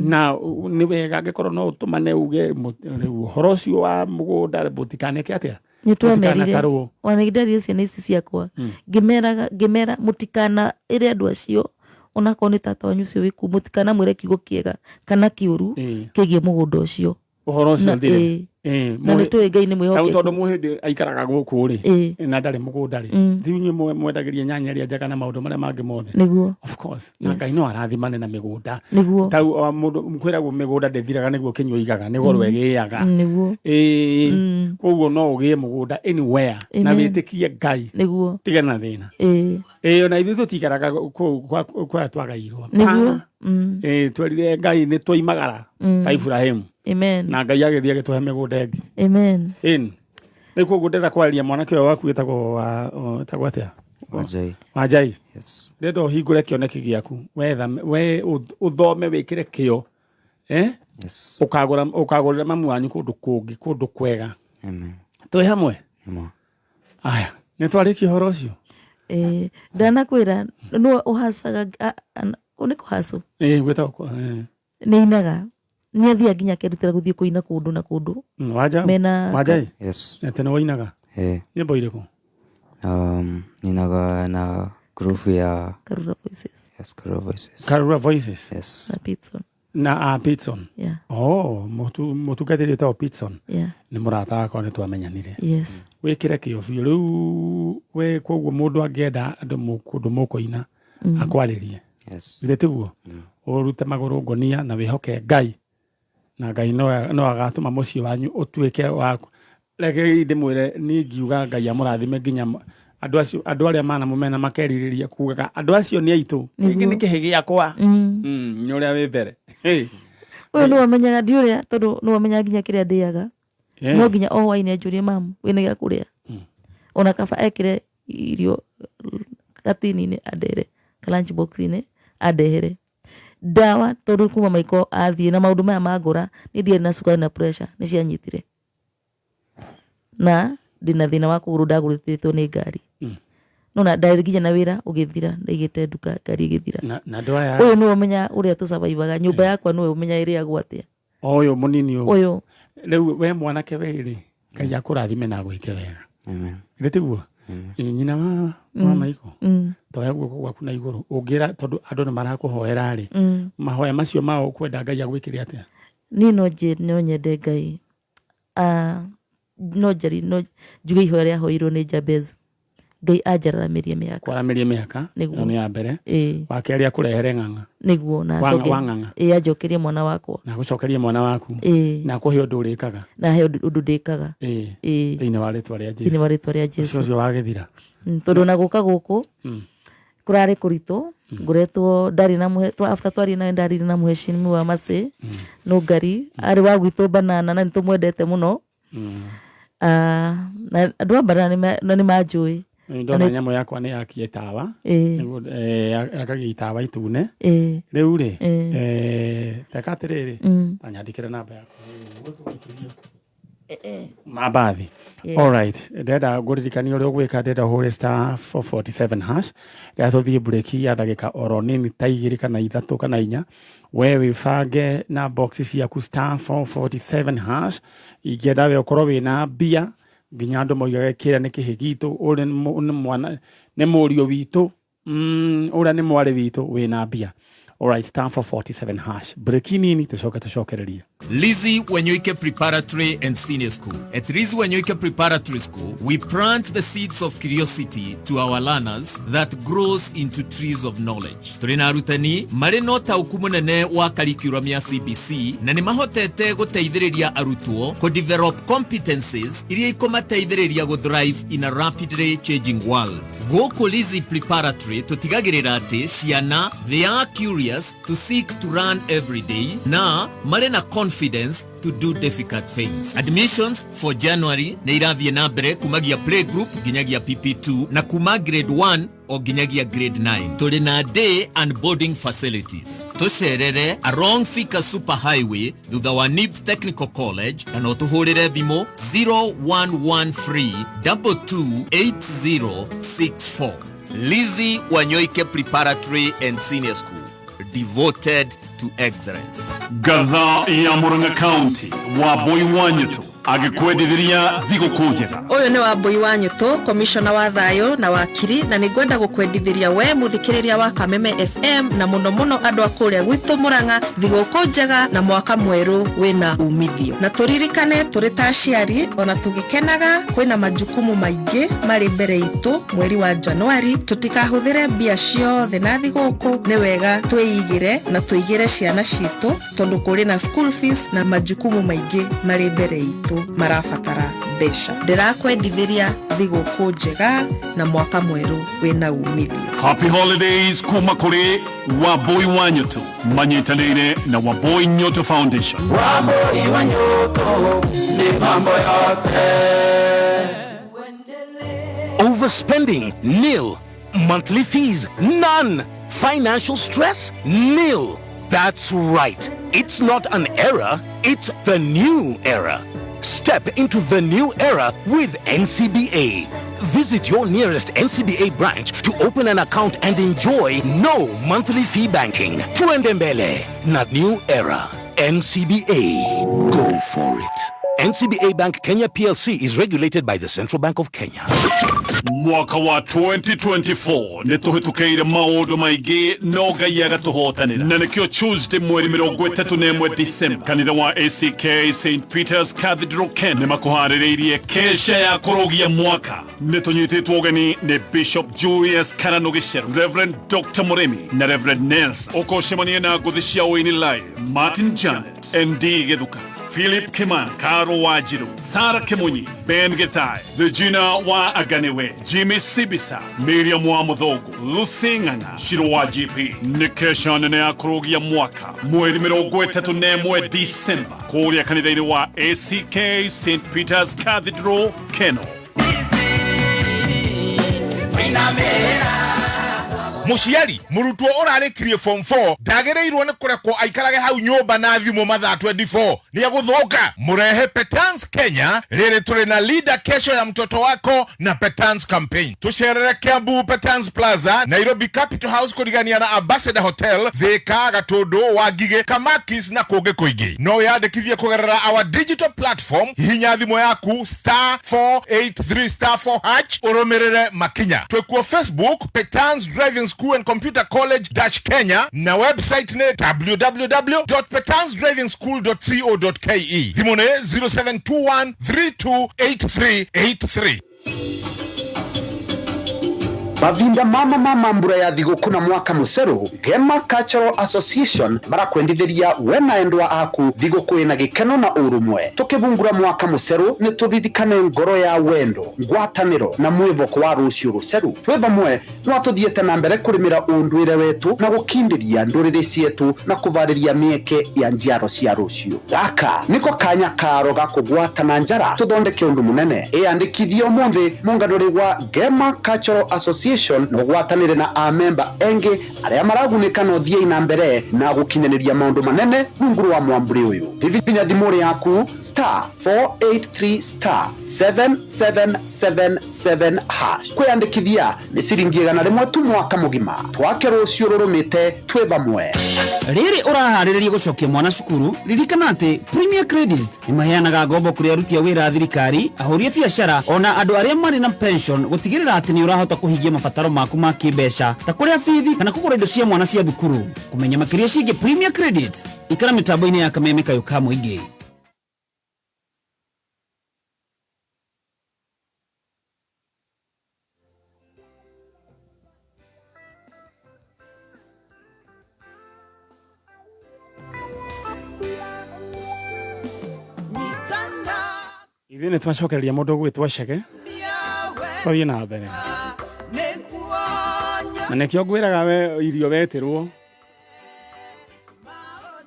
na nĩ wega angĩkorwo no ũtũmane uge ũhoro ũcio wa mũgũnda mũtikaneke atĩa nĩtwamerire wanagĩndarire ciana ici ciakwa ngĩmera mũtikana ĩrĩ andũ acio onakorwo nĩ tata wanyu ũcio wĩku mũtikana mwĩre kiugo kĩega kana kĩũru kĩgiĩ mũgũnda ũcio ũhoro ũcio thire na nĩ tũĩ Ngai nĩ mwĩhokeku tondũ mũhĩndĩ aikaraga gũkũ rĩ na ndarĩ mũgũnda rĩ thinyuĩ mwendagĩria nyanya iria njega na maũndũ marĩa mangĩ mothe nĩguo of course na Ngai no arathimane na mĩgũnda nĩguo tau mũndũ kwĩragwo mĩgũnda ndĩthiraga nĩguo kĩnyua igaga nĩ goro ĩgĩaga nĩguo koguo no ũgĩe mũgũnda anywhere na wĩtĩkie Ngai nĩguo tiga na thĩna ona ithuĩ tũtikaraga kwa twagairwo nĩguo twerire Ngai nĩ twaimagara ta Ibrahimu amen na Ngai agĩthiĩ agĩtũhe mĩgũnda ĩngĩ amen nĩ koguo ndĩrenda kwaria mwanake ũyũ waku wĩtagwo atĩa Wanjai ndĩrenda ũhingũre kĩoneki gĩaku we ũthome wĩkĩre kĩo ũkagũrĩra mamu wanyu kũndũ kũngĩ kũndũ kwega twĩ hamwe aya nĩ twarĩkia ũhoro ũcio ndanakwĩra nĩ ũhacaga nĩ kũhacwo gwĩtagwo nĩ inaga nĩ athiaga nginya akĩrutĩra gũthiĩ kũina kũndũ na kũndũ Wanjai tene wainaga nyĩmbo irĩkũ ninaga na group ya Karura Voices Karura Voices Karura Voices na Pitson Na Pitson. Yeah. Oh, mutungatiri to Pitson. Yeah. Ni murata wako ni twamenyanire. Yes. Wikire kio riu we koguo mundu angenda andu mukundu mukoina akwaririe. Yes. Iretiguo. Urute maguru ngonia na wihoke Ngai. Na Ngai no agatuma mucii wanyu utuike wako. Reke ndimwire ni ngiuga Ngai amurathime nginya andu aria mana mumena makeririria kugaga andu acio ni aitu giki ni kihi giakwa nyoria wi mbere uyu no amenyaga ndiuria tondu no amenya nginya kiria ndiaga no nginya o waini anjurie mamu wina gia kuria ona kaba ekire irio gatini-ini andere lunch box-ini andehere dawa tondu kuma maiko athie na maundu maya magura ni ndiari na cukari na pressure ni cianyitire na ndina thina wa kuguru ndagurititwo ni ngari nona ndari nginya na wira ugithira ndaigite nduka ngari igithira na ndoya uyu ni umenya uria tu survivaga nyumba yakwa ni umenya iria gwatia oyo munini uyu riu we mwanake wiri Ngai akurathime na gwike wega Amen. Iretiguo nyina wa maiko toya guoko gwaku na iguru ungira tondu andu ni marakuhoera ri mahoya macio mao kwenda Ngai agwikire atia ni no nyende Ngai no njuge ihoya ria hoirwo ni Jabez Ngai anjaramirie miaka kwaramirie miaka ni ya mbere wa keri akurehere ng'ang'a niguo na coke anjokerie mwana wakwa na gucokerie mwana waku na kuhe undu urikaga na he undu ndikaga thini wa ritwa ria Jesu thini wa ritwa ria Jesu ucio wagithira tondu na guka guku kurari kuritu nguretwo ndari na muhe after twari na ndari na muheshimiwa wa Mase no ngari ari wa gwitu banana na nitumwendete muno na andu banana ni manjui ndona nyamo yakwa ni yakie tawa niguo akagia itawa itune riu ri tekatiriri tanyandikire namba yakwa mabathi alright ndenda nguririkania uria ugwika ndenda hure star 447 hash ndenda tuthie break ya dagika oro nini ta 2 kana 3 kana 4 we wibange na boxes ciaku star 447 hash ingenda we ukorwo wina mbia nginya andu moigaga kira ni kihi gitu uri ni mwana ni murio witu ura ni mwari witu wina mbia. Alright, star 447 hash. Brekini tushokereria. Lizzie Wanyoike Preparatory and Senior School. At Lizzie Wanyoike Preparatory School, we plant the seeds of curiosity to our learners that grows into trees of knowledge. Turina arutani mari no tauku munene wa curriculum ya CBC na ni mahotete guteithiriria arutwo ko develop competencies iria ikomateithiriria go thrive in a rapidly changing world. Goko Lizzie Preparatory tutigagirira ati ciana they are curious to seek to learn every day na marina confidence to do difficult things. Admissions for January na irathie na mbere kumagia playgroup ginyagia PP2 na kuma grade 1 o ginyagia grade 9. Tuli na day and boarding facilities. Tusherere along Thika Super Highway thutha wa NIBS Technical College na utuhurire thimo 0113 228064. Lizzie Wanyoike Preparatory and Senior School, devoted to excellence. Gatha ya Murang'a County wa Boi Wanyuto agikwendithiria thigũkũ njega. Uyu ni wa Boi Wanyuto, commissioner wa thayo na wakiri, na nigwenda gukwendithiria we muthikiriria wa Kameme FM na muno muno andu akuria gwitu Murang'a thigũkũ njega na mwaka mweru wina umithio. Na turirikane turi ta aciari ona tugikenaga kwina majukumu maingi mari mbere itu mweri wa Januari, tutikahuthire mbia ciothe na thigũkũ. Ni wega twiyigire na tuigire ciana citu tondu kuri na school fees na majukumu maingi mari mbere itu marabatara mbeca. Ndirakwendithiria thigũkũ njega na mwaka mweru wina umithio. Happy holidays kuma kuri wa Boi Wanyuto manyitanire na wa Boi Nyoto Foundation. Wa Boi Wanyuto ni mambo yote. Overspending? Nil. Monthly fees? None. Financial stress? Nil. That's right. It's not an era, it's the new era. Step into the new era with NCBA. Visit your nearest NCBA branch to open an account and enjoy no monthly fee banking. Tuende mbele na new era. NCBA. Go for it. NCBA Bank Kenya PLC is regulated by the Central Bank of Kenya. Mwaka wa 2024 nituhitukeire maundu maingi no Ngai agatuhotanira na nikio Tuesday mweri 31 December kanitha wa ACK St Peter's Cathedral Ken nimakuhaririirie kesha ya kurogia mwaka nitunyititwo ugeni ni Bishop Julius Karanogisheru, Reverend Dr. Muremi na Reverend Nels okoshemania na nguthi cia uini live Martin Janet, ND Githuka, Philip Kiman, Karo Wajiru, Sara Kimunyi, Ben Githai, Regina wa Aganewe, Jimmy Sibisa, Miriam wa Muthogo, Lucy Ng'ang'a, Shiro wa GP. Nikesha nene ya kurogia mwaka mweri 31 December kuria kanitha-ini wa ACK St Peter's Cathedral Keno. Muciari murutwo urarikirie form 4 ndagereirwo ni kurekwo aikarage hau nyumba na thimu mathaa 24 ni aguthoka. Murehe Petans Kenya riri turi na leader kesho ya mtoto wako na Petans campaign. Tusherere Kiambu Petans Plaza, Nairobi Capital House kurigania na Ambassador Hotel, Thika, Gatundo, Wagige, Kamakis na kuge kuingi. No yandikithie kugerera our digital platform hinya thimu yaku *483*4# urumirire makinya. Twekuo Facebook Petans Driving School and Computer College Kenya na website ne www.petansdrivingschool.co.ke. Thimone 0721328383. Mavinda mama mbura ya thigũkũ na mwaka muceru, Gema Cultural Association marakwendithĩria we na endwa aku thigũkũ ina gĩkeno na ũrũmwe. Tukivungura mwaka muceru ni turirikane ngoro ya wendo, ngwatanĩro na mwĩvoko wa rũciũ rũceru. Twĩ vamwe no tuthiĩte na mbere kũrĩmĩra ũndũire wetu na gũkindĩria ndũrĩrĩ cietu na kũvarĩria mĩeke ya njiaro cia rũciũ. Gaka niko kanya karo ga kũgwatana njara tuthondeke ũndũ mũnene. Ĩandĩkithie ũmũthĩ mũnganũri wa Gema Cultural Association no gwatanire na amemba engi aria maragunĩka no thie na mbere na gukinyanĩria maundu manene nguru wa mwamburi uyu. Vivinya thimuri yaku *483*7777# kwiyandikithia ni ciringi 100 tu mwaka mugima. Twake rũciũ rũrũmĩte twĩ vamwe. Riri uraharĩrĩria gucokia mwana cukuru, ririkana ati Premier Credit imaheanaga ngombo kuri aruti a wĩra thirikari, ahũri a biacara ona andu aria mari na pension gutigirira ati ni urahota kuhingia mabataro maku ma kĩmbeca ta kuria bithi kana kugura indo cia mwana cia thukuru. Kumenya makiria ciĩgiĩ Premier Credit ikara mitambo-ini ya Kameme kayo ka mũingĩ. Ithuĩ nĩ twacokereria mũndũ gwĩtwo Chege tũthiĩ na mbere na nĩkĩo ngwĩraga we irio wetirwo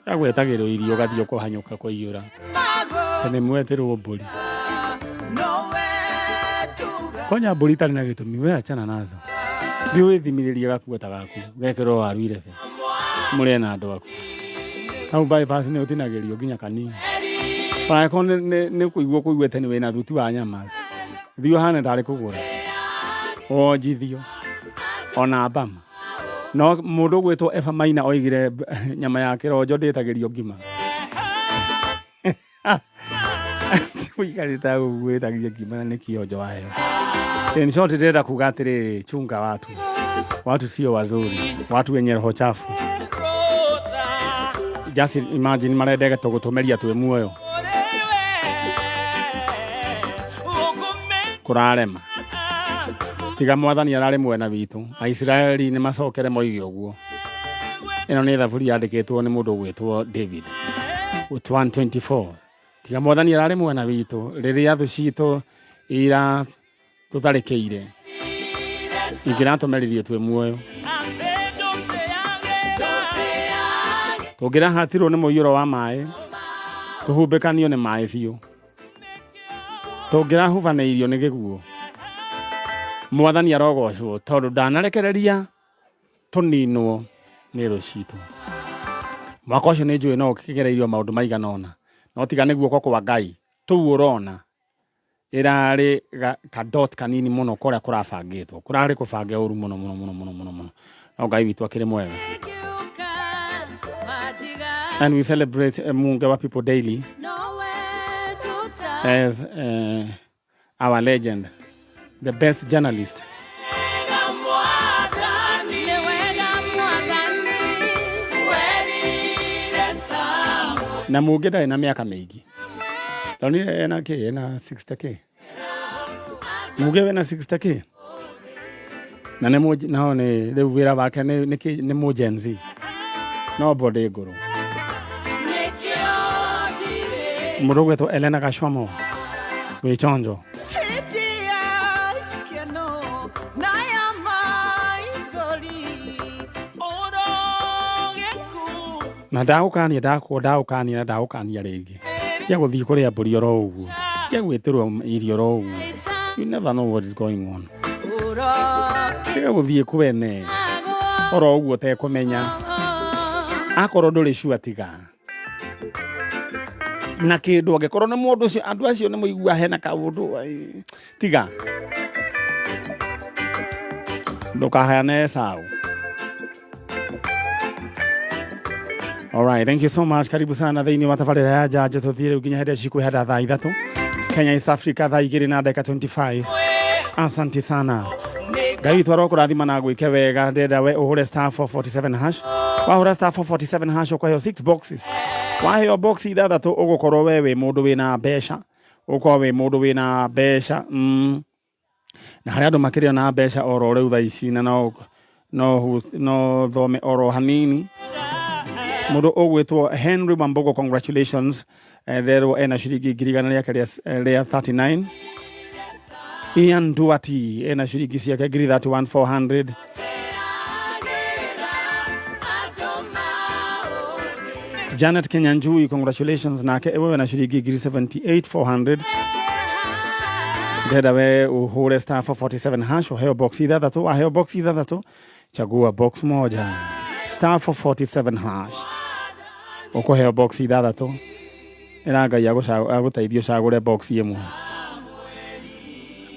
agwetagĩrwo irio gathiĩ kũhanyũka kũiyũra tene mwetirwo mbũri konya mbũri itarĩ na gĩtũmi we achana nazo thiĩ wĩthimithĩrie gakuota gaku wekĩrwo waru irebe mũrĩe na andũ aku hau bypass nĩ ũtinagĩrio nginya kanini Paako ne kuiguete ni wena thuti wa nyama. Thio hane tare kugura. O jithio. Ona bama. No mundu gwetwo Efa Maina oigire nyama yake rojo ndetagirio ngima. Uikarita gwetagiria ngima ni kionjo wayo. In short ndeta kuga atiri chunga watu. Watu sio wazuri. Watu wenye roho chafu. Just imagine marendega tugutumeria twe muoyo. Kurarema tiga mwathani arare mwena witu Aisraeli ni macokere moige uguo. Ino ni thaburi yandikitwo ni mundu gwitwo David 124. Tiga mwathani arare mwena witu riria thu citu ira tutharikeire ingiratumerithie twe muoyo tugira hatirwo ni muiyuro wa mai tuhumbekanio ni mai biu tungirahubanĩirio nĩ gĩguo. Mwathani arogocwo tondũ ndanarekereria tũninwo nĩ thũ citũ. Mwaka ũcio nĩ njũĩ no ũkĩgereirio maũndũ maigana ũna no tiga nĩ guoko kwa Ngai tũu ũrona ĩrarĩ ka dot kanini mũno kũrĩa kũrabangĩtwo kũrarĩ kũbange ũru mũno no Ngai witũ akĩrĩ mwega. And we celebrate Mungu wa people daily. as our legend, the best journalist. Na mugeda ina miaka mingi. Toni ena 60k. Mugewe na 60k. Na nao ni rĩu wĩra wake nĩ mũjenzi. No bode guru. Mũndũ gwetwo Elena Gashomo. Wĩ chonjo. Na ndagũkania rĩngĩ. Cia gũthiĩ kũrĩa mbũri oro ũguo. Cia gwĩtĩrwo irio oro ũguo. You never know what is going on. Cia gũthiĩ kwene. Oro ũguo tekũmenya. Akorwo ndũrĩ sure tiga. Na kĩndũ angĩkorwo nĩ mũndũ ũcio andũ acio nĩ mũigua hena kaũndũ tiga. Ndũkaheane sao. All right, thank you so much. Karibu sana thĩinĩ wa tabarĩra ya Jaja tũthiĩ rĩu nginya hĩndĩ cikwĩhanda thaa 3. Kenya East Africa thaa 2:25. Asante sana. Ngai twaro kũrathima na gwĩke wega ndenda we ũhũre *447#. Wahũra *447# ũkaheo 6 boxes. Waheo box ithathatũ ũgũkorwo we wĩ mũndũ wĩna mbeca. Ũkorwo wĩ mũndũ wĩna mbeca. Na harĩa andũ makĩrĩo na mbeca oro rĩu thaa ici na no thome oro hanini. Mũndũ ũgwĩtwo Henry Mambogo, congratulations. Therwo ena ciringi 139. Ian Duati ena ciringi ciake 31,400. Janet Kenyanjui, congratulations nake ewe na shilingi 78,400. Deda we uhure *447# uheo box ithathatũ. Waheo box ithathatũ chagua box moja *447#. Ukoheo box ithathatũ. Ĩrangai agũteithio cagũre box ĩmwe.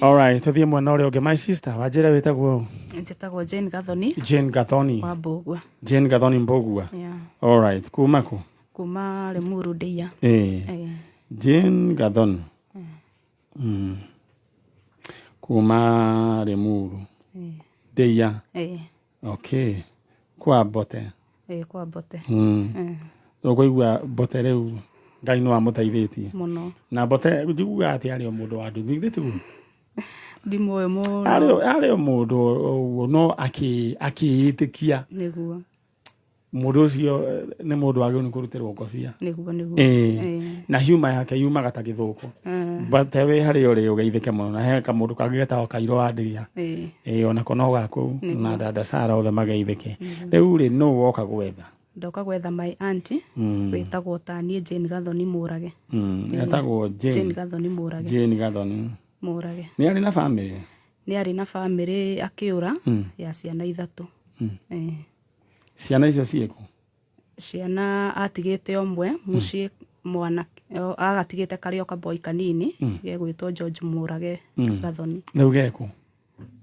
All right, tuthiĩ mwena ũrĩa ũngĩ. My sister, wajĩra wĩtagwo? Njĩtagwo Jane Gathoni. Jane Gathoni. Wa Mbogua. Jane Gathoni Mbogua. Yeah. All right, kuma ku? Kuma Limuru Ndeia. Jane Gathoni. Kuma Limuru. Ndeia. Okay. Kwa Bote. Kwa Bote. Ũkũigua Bote rĩu Ngai no amũteithĩtie. Mũno. Na Bote njiguga atĩ arĩ mũndũ wa nduthi tu. Ndimoe mũno. Arĩ mũndũ no akĩĩtĩkia. Nĩguo. Mũndũ ũcio nĩ mũndũ wagĩrĩirwo nĩ kũrutĩrwo ngobia. Nĩguo. Na huma yake yumaga ta gĩthũkũ. Bote we harĩa ũrĩ ũgeithĩke mũno. Na he kamũndũ kangĩ getagwo Kairũ wa Ndĩia. Onako no gakũu na dada Sara othe mageithĩke. Rĩu rĩ no woka gwetha? Ndoka gwetha my auntie wĩtagwo Tanie Jane Gathoni Mũrage. Etagwo Jane Gathoni Mũrage. Jane Gathoni Mũrage. Nĩ arĩ na family? Nĩ arĩ na family akĩũra ya ciana 3. Ciana icio ciĩku? Ciana atigĩte ũmwe mũciĩ mwana agatigĩte karĩo kaboi kanini gegwĩtwo George Mũrage Gathoni. Rĩu geku?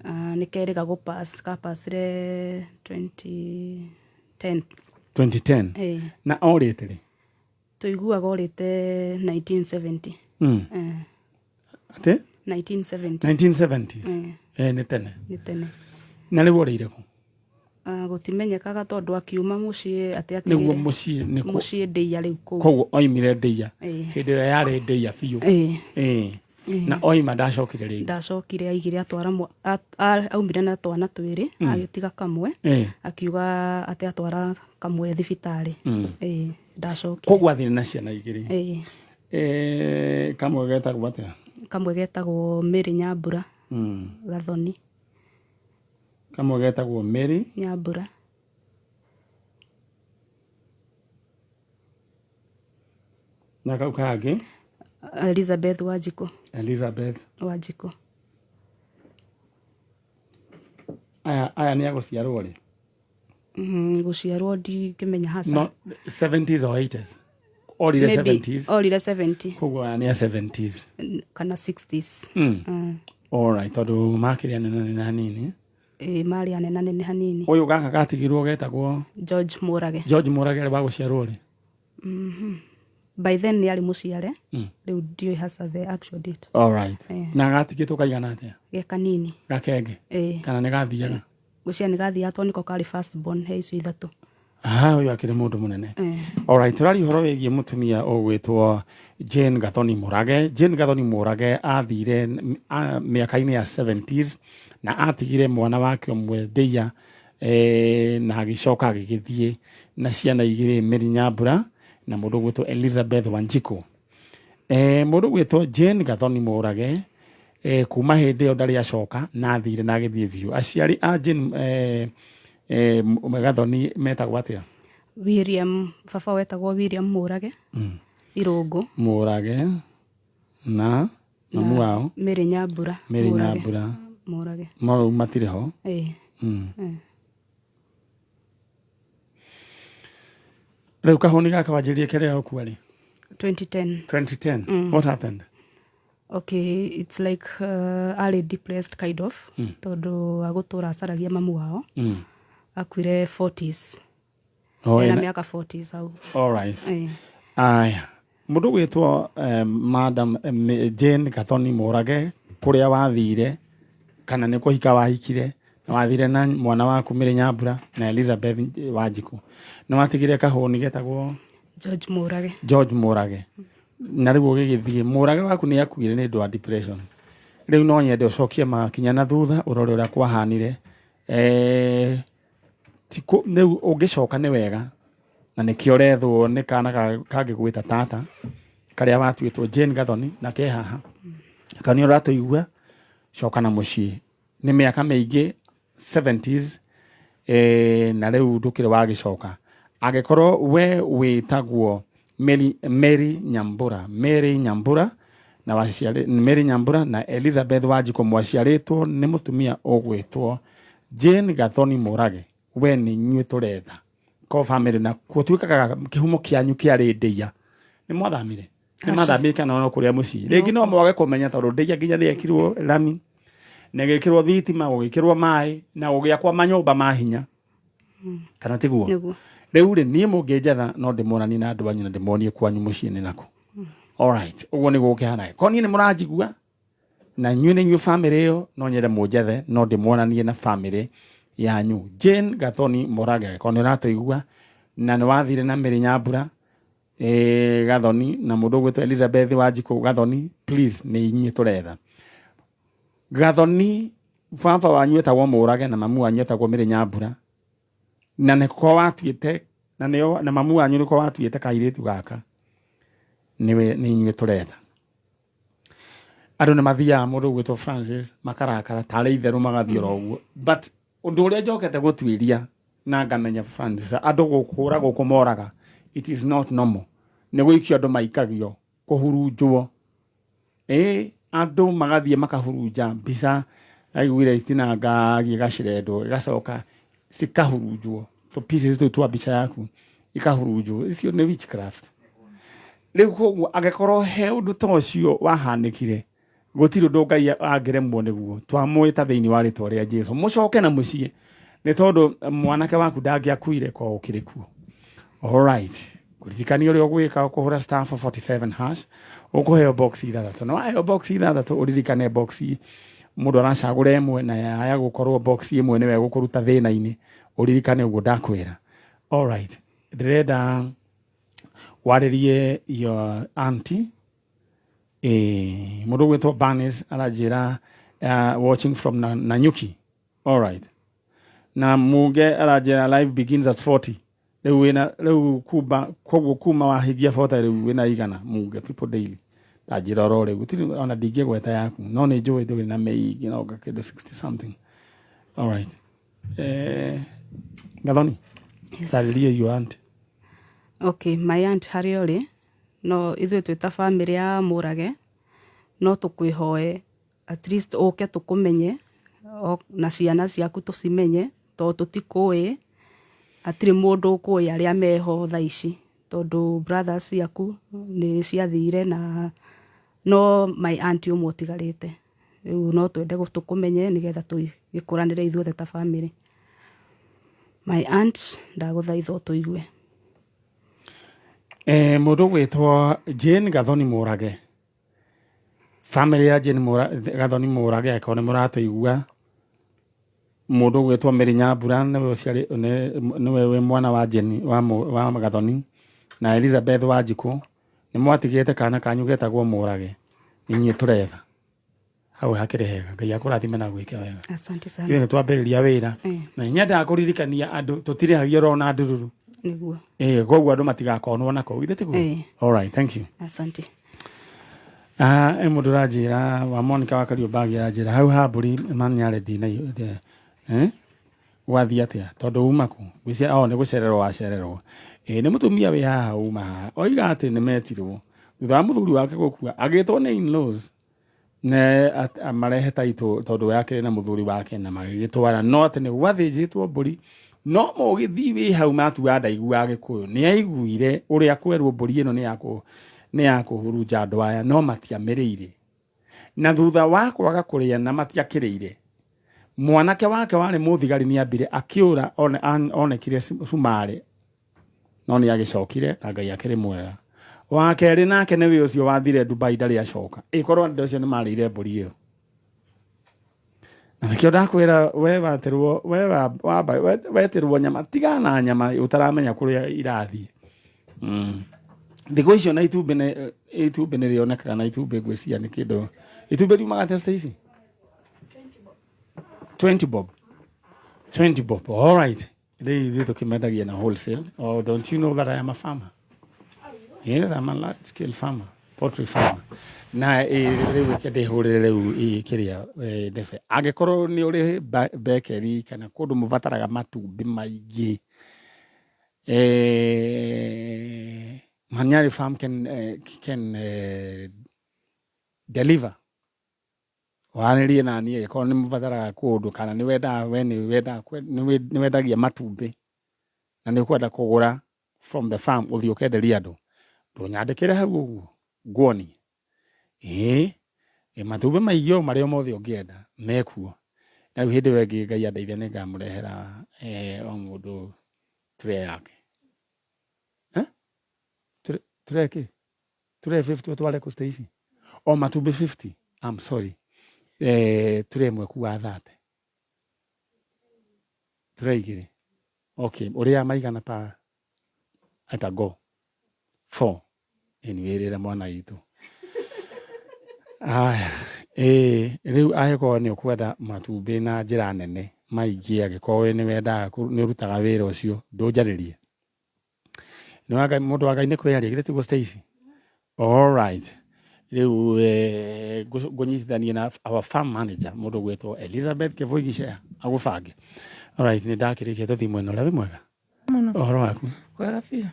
Nĩ kerĩga kapasire 2010. 2010? Na orĩte rĩ? Tũiguaga orĩte 1970. Ate? 1970. 1970s? Nĩ tene? Nĩ tene. Na rĩu orĩire kũ? Gũtimenyekaga tondũ akiuma mũciĩ atĩ nĩguo mũciĩ nĩkuo? Mũciĩ Ndeia rĩu kũu. Koguo oimire Ndeia? Hĩndĩ ĩrĩa yarĩ Ndeia biũ? Na oima ndacokire rĩngĩ? Ndacokire aigire aumire na twana 2 agĩtiga kamwe akiuga atĩ atwara kamwe thibitarĩ. Ndacokire. Koguo athire na ciana 2? Kamwe getagwo atĩa? Kamwe getagwo Mary Nyambura Gathoni. Kamwe getagwo Mary Nyambura. Na kau kangĩ? Elizabeth Wanjikũ. Elizabeth Wanjikũ. Aya nĩ agũciarwo rĩ? Gũciarwo ndingĩmenya hasa. No 70s or 80s? Orire 70s? Orire 70. Koguo aya nĩ 70s? Kana 60s. All right, tondũ makĩrĩ anene hanini? Marĩ anene hanini. Ũyũ gaka gatigirwo getagwo? George Mũrage. George Mũrage wa gũciarwo rĩ? by then nĩ arĩ mũciare rĩu ndiũĩ hasa the actual date. All right. Na gatigĩtwo kaigana atĩa? Ge kanini. Gakenge? Kana nĩ gathiaga? Gũcia nĩ gathiaga tondũ nĩko karĩ first born he icio ithatũ. Ũyũ akĩrĩ mũndũ mũnene. All right, tũrari ũhoro wĩgiĩ mũtumia ũgwĩtwo Jane Gathoni Mũrage. Jane Gathoni Mũrage athire mĩaka-inĩ ya 70s na atigire mwana wake ũmwe Ndeia na agĩcoka agĩgĩthiĩ na ciana igĩrĩ Mary Nyambura na mũndũ ũgwĩtwo Elizabeth Wanjiku. Mũndũ ũgwĩtwo Jane Gathoni Mũrage kuma hĩndĩ ĩyo ndarĩ acoka na athire na agĩthiĩ biũ. Aciari a Jane Gathoni metagwo atĩa? William, baba wetagwo William Mũrage. Irũngũ. Mũrage na mamu wao Mary Nyambura. Mary Nyambura. Mũrage. Mau matirĩ ho? Rĩu kahũni gaka wanjĩrĩrie kĩrĩa ũkua rĩ? 2010. 2010. What happened? Okay, it's like early depressed kind of. Tondũ agũtũra acaragia mamu wao. Akuire 40s. Ena mĩaka 40s au. All right. Aya. Mũndũ gwĩtwo Madam Jane Gathoni Mũrage kũrĩa wathire kana nĩ kũhika wahikire na wathire na mwana waku Mary Nyambura na Elizabeth Wanjiku. Na watigire kahũni getagwo George Mũrage. George Mũrage. Na rĩu ũgĩgĩthiĩ Mũrage waku nĩ akuire nĩ ũndũ wa depression. Rĩu no nyende ũcokie makinya na thutha ũrore ũrĩa kwahanire. Rĩu ũngĩcoka nĩ wega na nĩkĩo ũrethwo nĩ kana kangĩgwĩta tata karĩa watuĩtwo Jane Gathoni na ke haha. Kana nĩ ũratũigua coka na mũciĩ. Nĩ mĩaka mĩingĩ 70s na rĩu ndũkĩrĩ wagĩcoka. Angĩkorwo we wĩtagwo Mary Nyambura na Mary Nyambura na Elizabeth Wanjiku mwaciarĩtwo nĩ mũtumia ũgwĩtwo Jane Gathoni Mũrage. We nĩ inyuĩ tũretha ko family na gũtuĩkaga kĩhumo kĩanyu kĩarĩ Ndeia. Nĩ mwathamire? Nĩ mwathamire kana no kũrĩa mũciĩ? Rĩngĩ no mwage kũmenya tondũ Ndeia nginya nĩ ekirwo rami na gĩkĩrwo thitima gũgĩkĩrwo maĩ na gũgĩakwa manyũmba ma hinya. Kana tiguo? Rĩu rĩ niĩ mũngĩnjetha no ndĩmonanie na andũ anyu na ndĩmonie kwanyu mũciĩ nĩ nakũ. All right. Ũguo nĩguo ũkĩhana. Ko niĩ nĩ mũranjigua na inyuĩ nĩ inyuĩ family ĩyo no nyende mũnjethe no ndĩmonanie na family yanyu. Jane Gathoni Mũrage ko nĩ ũratũigua na nĩ wathire na Mary Nyambura Gathoni na mũndũ ũgwĩtwo Elizabeth Wanjiku Gathoni, please nĩ inyuĩ tũretha. Gathoni baba wanyu etagwo Mũrage na mamu wanyu etagwo Mary Nyambura na nĩko watuĩte na mamu wanyu nĩko watuĩte kairĩtu gaka nĩ inyuĩ tũretha. Andũ nĩ mathiaga mũndũ ũgwĩtwo Francis makarakara tarĩ itherũ magathiĩ oro ũguo, but ũndũ ũrĩa njokete gũtuĩria na ngamenya Francis andũ gũkũra gũkũ moraga it is not normal. Nĩ gũikio andũ maikagio kũhurunjwo. Andũ magathiĩ makahurunja mbica aiguire itinanga gĩgacirendwo igacoka cikahurunjwo to pieces tũu twa mbica yaku ikahurunjwo. Icio nĩ witchcraft. Rĩu koguo angĩkorwo he ũndũ ta ũcio wahanĩkire gũtirĩ ũndũ Ngai angĩremwo nĩguo. Twamwĩta thĩinĩ wa rĩtwa rĩa Jesũ mũcoke na mũciĩ nĩ tondũ mwanake waku ndangĩakuire kwa ũkĩrĩ kuo. All right. Kũririkania ũrĩa ũgwĩka ũkũhũra star 447 hash ũkũheo box ithathatũ. Na waheo box ithathatũ ũririkane box mũndũ aracagũra ĩmwe na yaya gũkorwo box ĩmwe nĩwe gũkũruta thĩna-inĩ. Ũririkane ũguo ndakwĩra. All right. Ndĩrenda warĩrie your auntie mũndũ gwĩtwo Banis aranjĩra watching from Nanyuki. All right. Na Muge aranjĩra life begins at 40. Rĩu kuma wahingia 40 rĩu wĩna igana Muge people daily. Tanjĩra oro rĩu gũtirĩ ona ndingĩgweta yaku no nĩ njũĩ ndũrĩ na mĩingĩ no gakĩndũ 60 something. All right. Gathoni. Tarĩrie your aunt. Okay, my aunt harĩa ũrĩ no ithuĩ twĩta family ya Mũrage no tũkwĩhoe at least ũke tũkũmenye na ciana ciaku tũcimenye tondũ tũtikũĩ atirĩ mũndũ ũkũĩ arĩa meho thaa ici tondũ brothers ciaku nĩ ciathire na no my aunt ũmwe ũtigarĩte. Rĩu no twende tũkũmenye nĩgetha tũgĩkũranĩre ithuothe ta family. My aunt ndagũthaitha ũtũigue. Mũndũ gwĩtwo Jane Gathoni Mũrage. Family ya Jane Gathoni Mũrage akorwo nĩ mũratũigua. Mũndũ gwĩtwo Mary Nyambura nĩwe wĩ mwana wa Jane wa Gathoni na Elizabeth Wanjikũ nĩ mwatigĩte kana kanyu getagwo Mũrage. Inyuĩ tũretha. Hau hakĩrĩ hega. Ngai akũrathime na gwĩke wega. Asante sana. Ithuĩ nĩ twambĩrĩria wĩra. Na nyendaga kũririkania andũ tũtirĩhagia rona ndururu. Nĩguo. Koguo andũ matigakonwo na kũu. Ithĩ tiguo? All right, thank you. Asante. Mũndũ ranjĩra wa Monica wa Kariũbangi ranjĩra hau hambũri maniare ndina wathiĩ atĩa tondũ uma kũ nĩ gũcererwo wacererwo. Nĩ mũtumia wĩ haha uma oiga atĩ nĩ metirwo thutha wa mũthuri wake gũkua agĩtwo nĩ in-laws na marehe taitũ tondũ yake na mũthuri wake na magĩgĩtwara no atĩ nĩ gwathĩnjĩtwo mbũri no mũgĩthiĩ wĩ hau matua ndaiguaga Gĩkũyũ nĩ aiguire ũrĩa kwerwo mbũri ĩno nĩ ya kũhurunja andũ aya no matiamĩrĩire na thutha wa kwaga kũrĩa na matiakĩrĩire mwanake wake warĩ mũthigari nĩ ambire akĩũra onekire cumarĩ no nĩ agĩcokire na Ngai akĩrĩ mwega. Wa kerĩ nake nĩwe ũcio wathire Dubai ndarĩ acoka ĩkorwo andũ acio nĩ marĩire mbũri ĩyo. Na nĩkĩo ndakwĩra weterwo nyama tigana nyama ũtaramenya kũrĩa irathiĩ. Thikũ icio na itumbĩ nĩ rĩonekaga na itumbĩ ngwĩciria nĩ kĩndũ itumbĩ riumaga testa ici 20 bob. 20 bob. All right. They tukĩmendagia na wholesale. Oh, don't you know that I am a farmer? Yes, I'm a large scale farmer, poultry farmer. Na rĩu ndĩhũrĩre rĩu kĩrĩa ndefe. Angĩkorwo nĩ ũrĩ bakery kana kũndũ mũbataraga matumbĩ maingĩ. Manyari Farm can deliver. Wanĩrie na niĩ korwo nĩ mũbataraga kũndũ kana nĩ wendagia matumbĩ na nĩ ũkwenda kũgũra from the farm ũthiĩ ũkenderia andũ ndũnyandĩkĩre hau ũguo nguonie matumbĩ maingĩ o marĩa mothe ũngĩenda mekuo na rĩu hĩndĩ ĩyo ĩngĩ Ngai andeithia nĩ ngamũrehera o mũndũ tray yake tray 50 ũtware kũ Stacy o matumbĩ 50. I'm sorry. Tray ĩmwe kuga 30. Tray igĩrĩ. Okay, ũrĩa maigana pa atago 4 ĩnwĩrĩra mwana witũ. Aya, rĩu agĩkorwo nĩ ũkwenda matumbĩ na njĩra nene maingĩ agĩkorwo nĩ wendaga nĩ ũrutaga wĩra ũcio ndũnjarĩrie. Mũndũ wa Ngai nĩ kwĩyaria githĩ tiguo Stacy? All right. Rĩu ngũnyitithania na our farm manager mũndũ gwĩtwo Elizabeth Kĩvũi Gicea agũbange. All right, nĩ ndakĩrĩkia tũthiĩ mwena ũrĩa wĩ mwega. Ũhoro waku? Kwega biũ.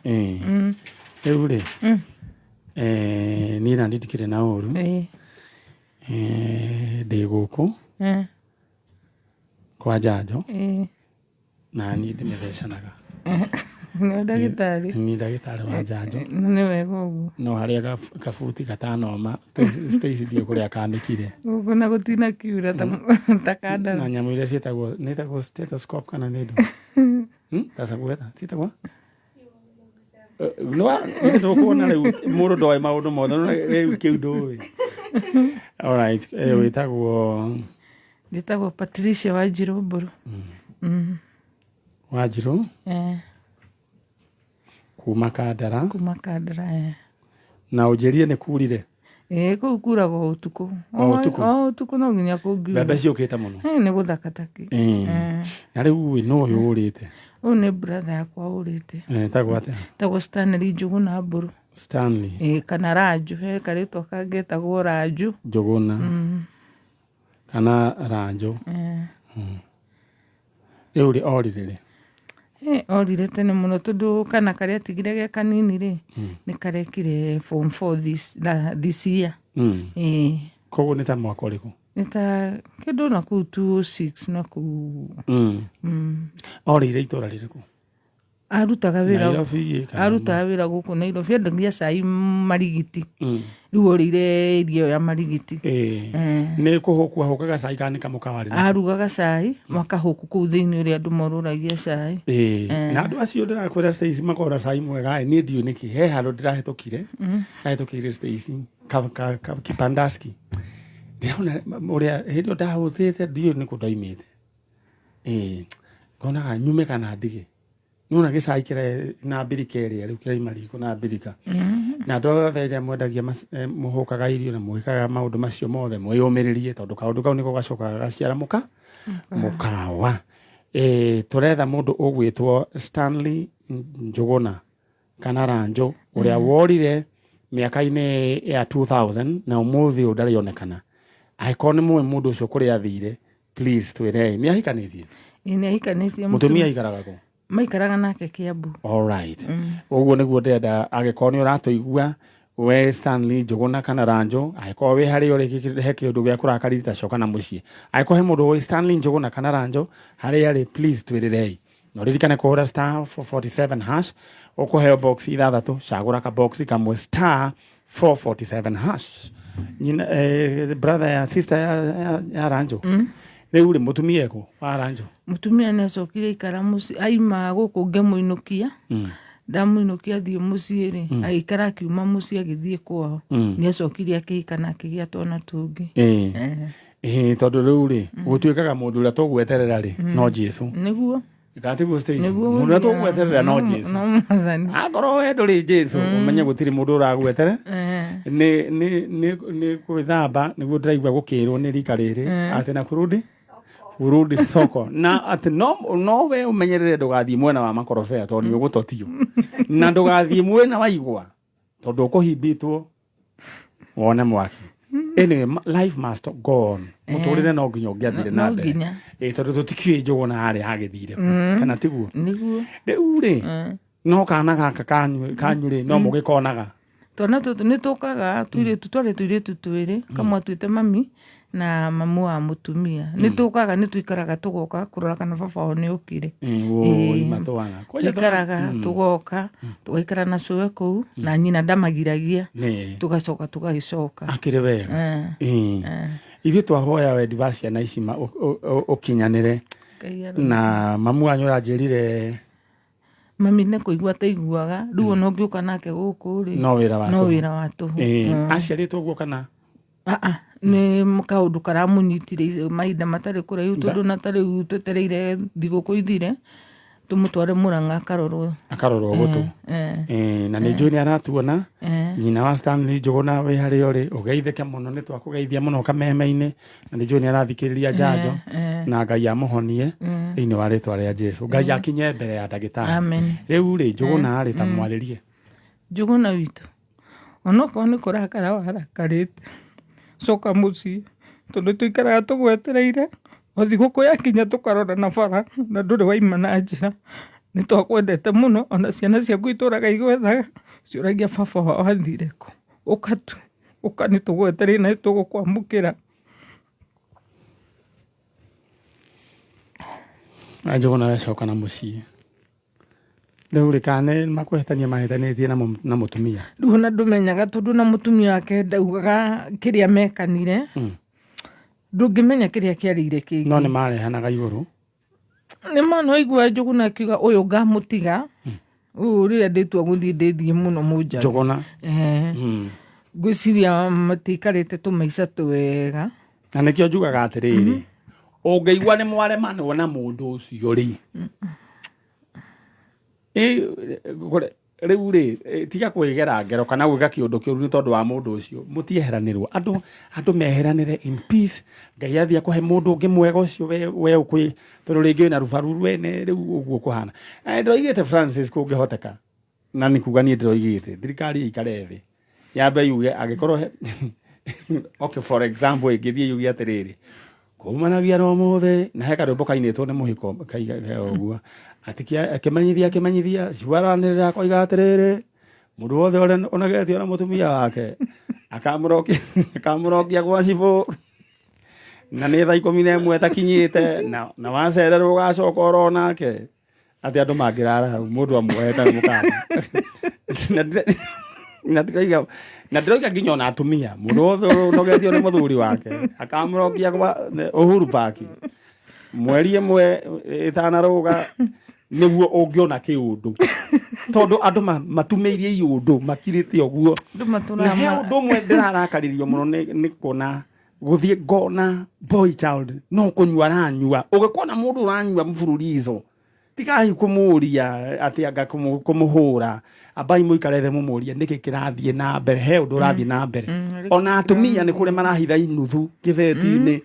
Rĩu rĩ niĩ na ndikĩrĩ na ũru ndĩ gũkũ kwa njanjo na niĩ ndĩmĩthecanaga. Nĩ ndagĩtarĩ. Nĩ ndagĩtarĩ wa njanjo. Nĩ wega ũguo. No harĩa kabuti katanoma Stacy ndiĩ kũrĩa kanĩkire. Ũguo na gũtina kiura ta kandara. Na nyamũ iria ciĩtagwo stethoscope kana nĩ ndũ. Tasa gwetha ciĩtagwo no kuona rĩu mũndũ ndoĩ maũndũ mothe rĩu kĩu ndũĩ. All right, wĩtagwo Patricia Wanjirũ Mbũrũ. Wanjirũ? Kuma Kandara. Na ũnjĩrie nĩ kurire? Kũu kuraga o ũtukũ. O ũtukũ no nginya kũngiura. Mbembe ciũkĩte mũno. Nĩ gũthakatakĩ. Na rĩu no ũyũ ũrĩte? Ũyũ nĩ brother yakwa ũrĩte. Tagwo atĩa? Tagwo Stanley Njũgũna Mbũrũ. Stanley. Kana Ranju. He karĩtwa kangetagwo Ranju. Njũgũna. Kana Ranju. Rĩu rĩ orire rĩ? Orire tene mũno tondũ kana karĩa atigire ge kanini rĩ nĩ karekire form 4 this year. Koguo nĩ ta mwaka ũrĩkũ? Nĩ ta kĩndũ na kũu 206 na kũu. Orire itũra rĩrĩkũ? arutaga Nairobi, wĩra gũkũ Nairobi endagia cai marigiti rĩu orĩire irio ya marigiti nĩ kũhũkaga cai kana nĩ kamũkawa arugaga cai makahũku kũu thĩinĩ ũrĩa andũ morũragia cai na andũ acio ndĩrakwĩra Stacy makora cai mwega niĩ ndiũ nĩkĩ he handũ ndĩrahĩtũkire Stacy Kipandaski ndĩrona ũrĩa hĩndĩ ndahũthĩte ndiũ nĩ kũndoimĩte ngonaga nyume kana ndige nuna gĩcai kĩrĩa na mbirika ĩrĩa rĩu kĩraima riko na mbirika na andũ othe rĩrĩa mwendagia mũhũkaga irio na mwĩkaga maũndũ macio mothe mwĩyũmĩrĩrie tondũ kaũndũ kau nĩko gacokaga gaciara mũkawa tũretha mũndũ ũgwĩtwo Stanley Njuguna kana Ranjo ũrĩa worire mĩaka-inĩ ya 2000 na ũmũthĩ ũyũ ndarĩonekana angĩkorwo nĩ mũĩ mũndũ ũcio kũrĩa athire please twĩre nĩ ahikanĩtie mũtumia aikaraga kũ maikaraga nake Kiambu. All right. Ũguo nĩguo ndenda angĩkorwo nĩ ũratũigua we Stanley Njuguna kana Ranjo angĩkorwo wĩ harĩa ũrĩ he kĩũndũ gĩa kũrakarĩte coka na mũciĩ angĩkorwo he mũndũ wĩ Stanley Njuguna kana Ranjo harĩa arĩ please twĩrĩrei no ririkane kũhũra *447# ũkũheo box ithathatũ cagũra ka box kamwe *447#. Brother ya sister ya Ranjo rĩu rĩ mũtumia eko wa Ranjo mũtumia nĩ acokire ikara mũciĩ aima gũkũ ngĩmũinũkia ndamũinũkia thiĩ mũciĩ rĩ agĩikara akiuma mũciĩ agĩthiĩ kwao nĩ acokire akĩhika na akĩgĩa twana tũngĩ tondũ rĩu rĩ gũtuĩkaga mũndũ ũrĩa tũgweterera rĩ no Jesu nĩguo gatiguo Stacy mũndũ ũrĩa tũgweterera no Jesu akorwo we ndũrĩ Jesu ũmenye gũtirĩ mũndũ ũragwetere nĩ gwĩthamba nĩguo ndĩraigua gũkĩrwo nĩ rika rĩrĩ atĩ na kurudi soko na ati no we umenyerere ndugathiĩ mwena wa makorobea tondũ nĩ ũgũtotio na ndugathiĩ mwena wa igwa tondũ ũkũhimbĩtwo wone mwaki anyway life must go on mũtũrĩre no nginya ũngĩathire na mbere tondũ tũtikĩũĩ Njuguna harĩa hagĩthire kana tiguo rĩu rĩ no kana gaka kanyu rĩ no mũgĩkonaga twana tũtũ nĩ tũkaga tũirĩtu twĩrĩ kamwe twĩte mami na mamu wa mũtumia nĩ tũkaga nĩ tũikaraga tũgoka kũrora kana baba wao nĩ ũkire tũikaraga tũgoka tũgaikara na cũwe kũu na nyina ndamagiragia tũgacoka tũgagĩcoka akĩrĩ wega ithuĩ twahoya wendi wa ciana ici ũkinyanĩre na mamu wanyu ũranjĩrire mami nĩ kũigua taiguaga rĩu ona ũngĩũka nake gũkũ rĩ no wĩra wa tũhũ aciarĩtwo guo kana nĩ kaũndũ karamũnyitire mahinda matarĩ kũraihu tondũ na tarĩu twetereire thigũkũ ithire tũmũtware Mũrang'a akarorwo gũtũ na nĩ njũĩ nĩ aratuona nyina wa Stanley Njuguna wĩ harĩa ũrĩ ũgeithĩke mũno nĩ twakũgeithia mũno kameme-inĩ na nĩ njũĩ nĩ arathikĩrĩria njanjo na Ngai amũhonie thĩinĩ wa rĩtwa rĩa Jesu Ngai akinye mbere ya ndagĩtarĩ rĩu rĩ Njuguna arĩ ta mwarĩrie Njuguna witũ onokorwo nĩ kũrakara warakarĩte coka mũciĩ tondũ tũikaraga tũgwetereire o thigũkũ yakinya tũkarora na bara na ndũrĩ waima na njĩra nĩ twakwendete mũno ona ciana ciaku itũraga igwethaga ciũragia baba wao athire kũ ũka nĩ tũgwetereire na tũgũkwamũkĩra Njuguna wecoka na mũciĩ rĩu rĩ kana makũhĩtania mahĩtanĩtie na mũtumia rĩu ona ndũmenyaga tondũ na mũtumia wake ndaugaga kĩrĩa mekanire ndũngĩmenya kĩrĩa kĩarĩire kĩngĩ no nĩ marehanaga igũrũ nĩ manaigua Njuguna akiuga ũyũ ngamũtiga ũyũ rĩrĩa ndĩtua gũthiĩ ndĩthiĩ mũno mũnjaru Njuguna ngwĩciria matikarĩte tũmaica twega na nĩkĩo njugaga atĩrĩrĩ ũngĩigua nĩ mwaremanwo na mũndũ ũcio rĩ rĩu rĩ tiga kwĩgera ngero kana gwĩka kĩũndũ kĩũru nĩ tondũ wa mũndũ ũcio mũtieheranĩrwo andũ meheranĩre in peace Ngai athiĩ akũhe mũndũ ũngĩ mwega ũcio we ũkwĩ tondũ rĩngĩ wĩna rubaru rwene rĩu ũguo kũhana ndĩroigĩte Francis kũngĩhoteka na nĩ kuga niĩ ndĩroigĩte thirikari ĩikare thĩ yambe yuge angĩkorwo okay for example ĩngĩthiĩ yuge atĩrĩrĩ kumanagia no mũthĩ na he karwĩmbo kainĩtwo nĩ mũhiko kaiga ũguo akĩmenyithia ciwaranĩrĩra koiga atĩrĩrĩ mũndũ wothe ũrĩa onagetio na mũtumia wake akamũrokia gwa cibũ na nĩ thaa 11 ĩtakinyĩte na wacererwo ũgacoka oro nake ati andu mangirara hau mundu amuheta mukana na ndiroiga nginya ona atumia mundu wothe nogetio ni muthuri wake akamurokia kwa Uhuru Park mweri imwe itanaruga niguo ungiona kiundu tondu andu matumeirie iundu makirite oguo na he undu mwe ndirarakaririo muno ni kuona guthie ngona boy child no kunywa ranyua ugikuona mundu uranyua mbururizo tigai kumuria ati anga kumuhura abai muikarethe mumuria niki kirathie na mbere he undu urathie na mbere ona atumia ni kure marahitha inuthu kibeti-ini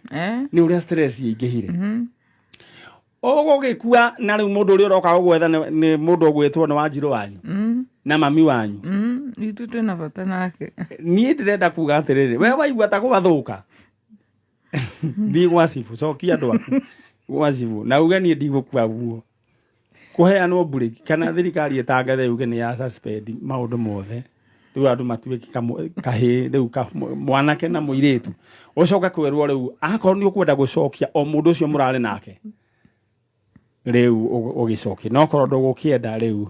ni uria stress ingihire ogo gikua na riu mundu uri uroka ugwetha ni mundu ugwitwo ni Wanjiru wanyu na mami wanyu itu tena bata nake nie ndirenda kuga atiriri we waigua ta kubathuka ndi gwasifu cokia andu aku gwasifu na uge nie ndigukua guo kuheanwo break kana thirikari itangathe uge ni ya suspend maundu mothe riu andu matuike kahi riu mwanake na muiritu ucoka kwerwo riu akorwo ni ukwenda gucokia o mundu ucio murare nake riu ugicokia no korwo ndugukienda riu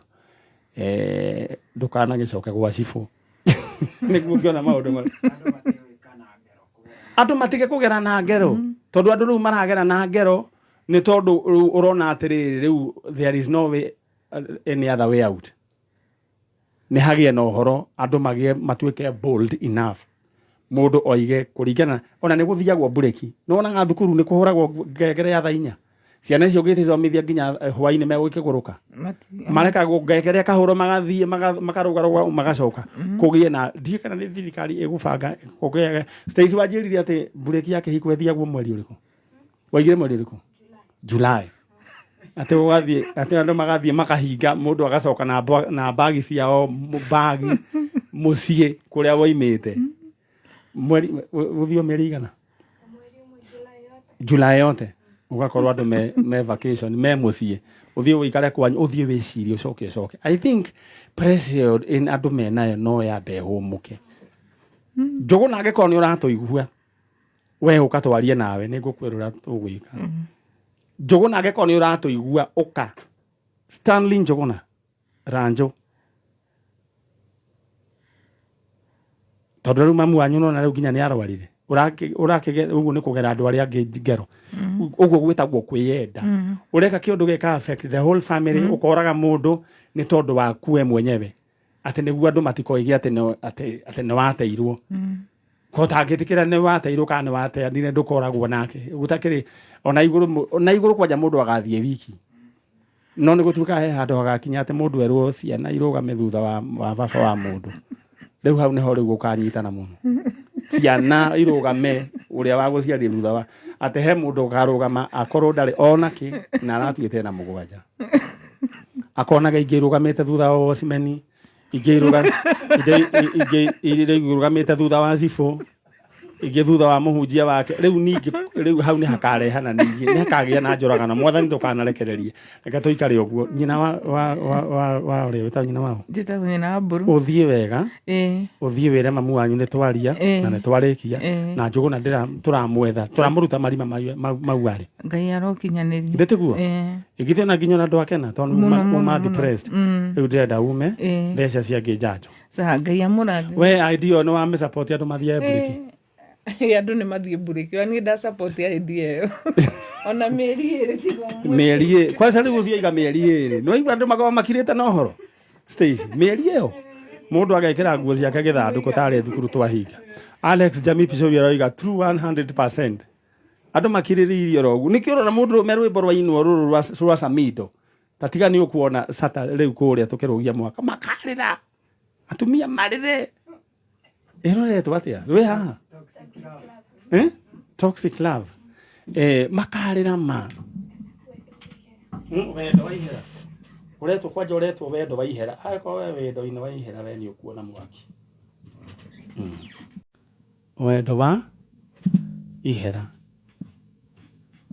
ndukana gicoka gwasifu niguo ngiona maundu mothe andu matige kugera na ngero tondu andu riu maragera na ngero ni tondu urona atiriri riu there is no way any other way out ni hagie no horo andu magie matuike bold enough mundu oige kuringana ona ni guthiagwo bureki no na thukuru ni kuhuragwo ngengere ya thainya ciana icio ngithithomithia nginya hwaini megukiguruka mareka ngengere kahuro magathie makarugaruga magacoka kugie na ndie kana ni thirikari igubanga kugie stage wajirire ati bureki yake hikwethiagwo mweri uriku waigire mweri uriku July ati ugathie ati andu magathie makahinga mundu agacoka na bagi ciao bagi mucie kuria woimite mweri uthio meri igana July yote ugakorwo andu me vacation me mucie uthie wikare kwanyu uthie wicirie ucoke I think pressure in andu menayo no yambe humuke njogo nage korwo ni uratuigua we ukatwarie nawe nigukwirura tugwika Njogona ageko ni uratuigua uka Stanley Njogona Ranjo tondu riu mamu wanyu no na riu nginya ni arwarire urake uguo ni kugera andu aria angi ngero uguo gwitagwo kwiyenda ureka kiundu gika affect the whole family ukoraga mundu ni tondu wa kuwe mwenyewe ati niguo andu matikoige ati ni wateirwo kota gitikira ni wateirwo kana ni wateanire ndukoragwo nake gutakiri ona iguru kwanja mundu agathie wiki no ni gutuika he handu agakinya ati mundu erwo ciana irugame thutha wa baba wa mundu riu hau niho riu gukanyitana muno ciana irugame uria wa guciari thutha wa ati he mundu garugama akorwo ndari onaki na aratuite na mugwanja akonaga ingirugamite thutha wa Osimeni irugamite thutha wa Zifo ingi thutha wa muhunjia wake riu ningi riu hau ni hakarehana ningi ni hakagia na njoragana mwathani tukanarekererie reka tuikare uguo nyina wa uri wita nyina wao njita nyina Mburu uthie wega uthie wire mamu wanyu ni twaria na ni twarikia na Njuguna ndira turamwetha turamuruta marima mau ari Ngai arokinyaniria ndetiguo igithe na nginya andu akena tondu ma depressed riu ndenda ume thesha cia ngijanjo sa Ngai amurathi we idea no wa me support andu mathie breki andu ni mathie buriki ani nda support ya idea ona meri kwa sababu uthie iga meri no igwa andu magawa makirite no horo Stacy meri yo mundu agekira nguo ciake githanduku tare thukuru twahinga Alex Jamie Pichori aroiga true 100% andu makiriririo rogu nikiro na mundu merwe borwa ino ruru rwa Samido tatiga ni ukuona sata riu kuria tukirugia mwaka makarira atumia marire erore twatia we ha toxic love makarira ma wendo waihera uretwo kwanja uretwo wendo waihera ako we wendo ino waihera we ni ukuona mwaki wendo wa ihera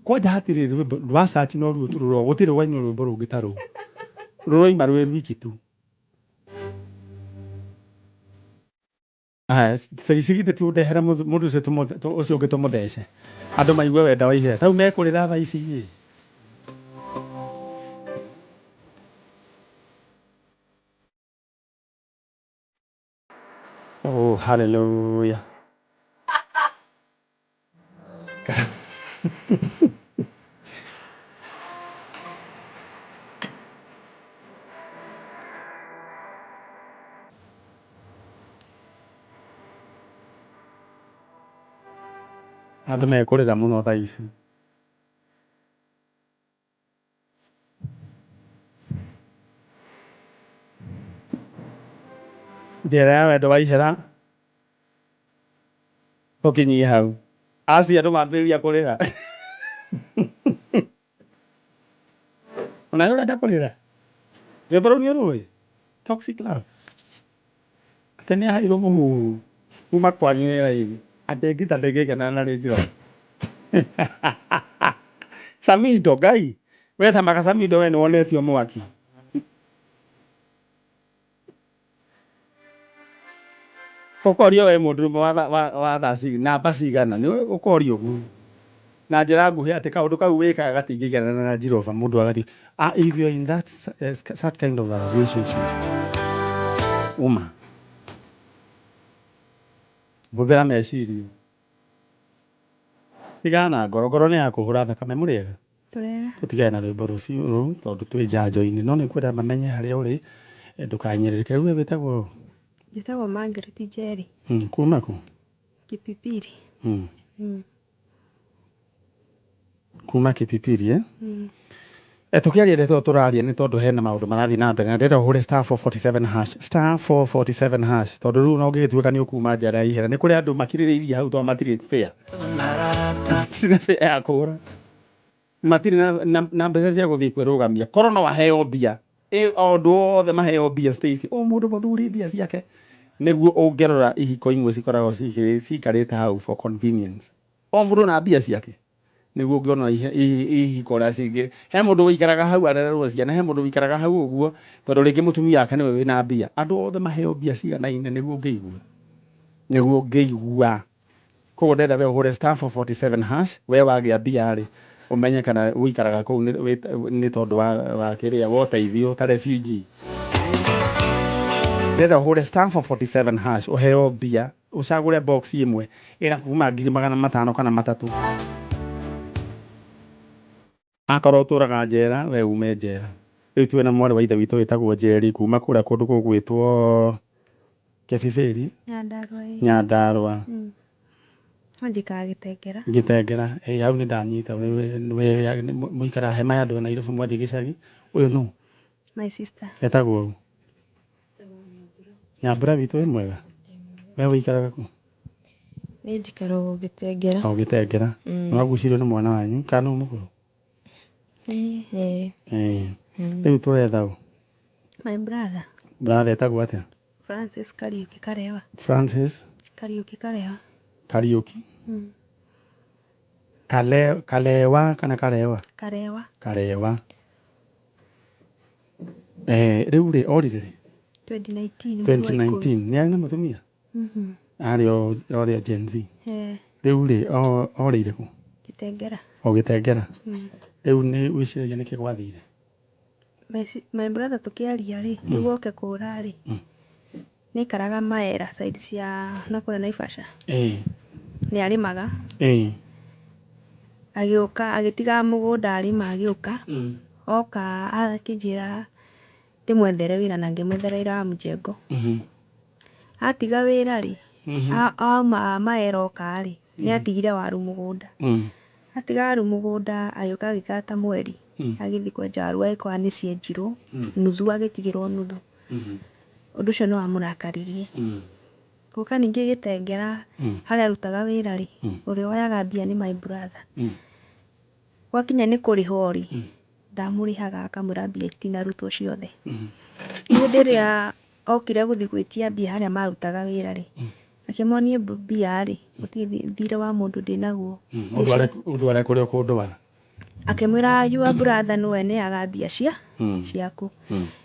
kwanja hatiri rwa search no rwo gutire waino rwimbo rungitaru ruroi marwe wiki tu sigite tu ndehera mundu se ucio ungi tumuthece andu maigue wenda waihera tau mekurira tha ici Oh, hallelujah. Andũ mekũrĩra mũno thaa ici. Njĩra ya wendo wa ihera tũkinyie hau. Acia andũ mambĩrĩria kũrĩra. Ona ũrenda kũrĩra? Rwĩmbo rũu nĩũrũĩ? Toxic love. Atĩ nĩaheirwo mũhuhu kuma kwanyu wĩra hivi. Atĩ ngita ndĩngĩkena na rĩndiũ. Samido Ngai. Wetamaga Samido we nĩwonetio mwaki. Ũkorio we mũndũrũme wa thaa namba cigana nĩ ũkorio ũguo. Na njĩra nguhĩ atĩ kaũndũ kau wĩkaga gatingĩiganana na Jehova mũndũ agathiĩ. If you're in that such kind of a relationship. Uma. Hũthĩra meciria. Tigana na ngoro nĩ ya kũhũra thakame mũrĩega. Tũrega. Tũtigane na rwĩmbo rũcio tondũ twĩ njanjo-inĩ no nĩngwenda mamenye harĩa ũrĩ ndũkanyerereke. Rĩu we wĩtagwo? Njĩtagwo Margaret Njeri. Kuma kũ? Kipipiri. Kuma Kipipiri tũkĩaria rĩtwa tũraria nĩ tondũ hena maũndũ marathiĩ na mbere na ndĩrenda ũhũre *447# tondũ rĩu no ũngĩgĩtuĩka nĩ ũkuma njara ya ihera nĩ kũrĩ andũ makirĩrĩirie hau tondũ matirĩ fair. Matirĩ fair ya kũgũra. Matirĩ na mbeca cia gũthiĩ kwĩrũgamia. Korwo no aheo mbia. Andũ othe maheo mbia Stacy. O mũndũ mũthuri mbia ciake. Nĩguo ũngĩrora ihiko imwe cikoragwo cikarĩte hau for convenience. O mũndũ na mbia ciake. Nĩguo ũngĩona ihiko ũrĩa cingĩ. He mũndũ wĩikaraga hau arererwo ciana, he mũndũ wĩikaraga hau ũguo tondũ rĩngĩ mũtumia wake nĩwe wĩna mbia. Andũ othe maheo mbia ciganaine nĩguo ũngĩigua. Nĩguo ũngĩigua. Koguo ndĩrenda we ũhũre *447# we wagĩa mbia rĩ ũmenye kana wĩikaraga kũu nĩ tondũ wa kĩrĩa wa ũteithio ta refugee. Ndĩrenda ũhũre *447# ũheo mbia ũcagũre box ĩmwe ĩna kuma 500,000 kana 3,000. Akorwo ũtũraga njera we ume njera. Rĩu twĩ na mwarĩ wa ithe witũ wĩtagwo Njeri kuma kũrĩa kũndũ gũgwĩtwo Kebibiri. Nyandarua. Njikaga Gĩtengera. Gĩtengera. Hau nĩ ndanyita mũikara hema ya andũ a Nairobi mwathiĩ gĩcagi. Ũyũ nũ? My sister. Etagwo ũũ? Nyambura witũ wĩ mwega? We wĩikaraga kũ? Nĩ njikaraga Gĩtengera. O Gĩtengera. Nĩwagucirio nĩ mwana wanyu kana nĩ mũkũrũ? Rĩu tũretha ũ? My brother. Brother etagwo atĩa? Francis Kariuki Karewa. Francis? Kariuki Karewa. Kariuki? Kalewa kana Karewa? Karewa. Karewa. Rĩu rĩ orire rĩ? 2019. Nĩ arĩ na mũtumia? Arĩ o Gen Z. Rĩu rĩ orĩire kũ? Gĩtengera. O Gĩtengera. Rĩu nĩ wĩciragia nĩkĩ gwathire? My brother tũkĩaria rĩ nĩguo oke kũra rĩ nĩ ikaraga Maera side cia nakũrĩa Naivasha. Nĩ arĩmaga. Agĩũka agĩtiga mũgũnda arĩma agĩũka. Oka akĩnjĩra ndĩmwethere wĩra na ngĩmwethera wĩra wa Mjengo. Atiga wĩra rĩ auma Maera oka rĩ nĩ atigire waru mũgũnda. Atiga waru mũgũnda agĩũka agĩikara ta mweri. Agĩthiĩ kwenja waru agĩkora nĩ cienjirwo nuthu agĩtigĩrwo nuthu. Ũndũ ũcio nĩ wamũrakaririe. Gũka ningĩ Gĩtengera harĩa arutaga wĩra rĩ ũrĩa woyaga mbia nĩ my brother. Gwakinya nĩ kũrĩhwo rĩ ndamũrĩhaga akamwĩra mbia itinarutwo ciothe. Hĩndĩ ĩrĩa okire gũthiĩ gwĩtia mbia harĩa marutaga wĩra rĩ akĩmonia mbia rĩ gũtirĩ thirĩ wa mũndũ ndĩnaguo. Ũndũ arĩa kũrĩa kũndwara. Akĩmwĩra your brother nĩwe neaga mbia ciaku.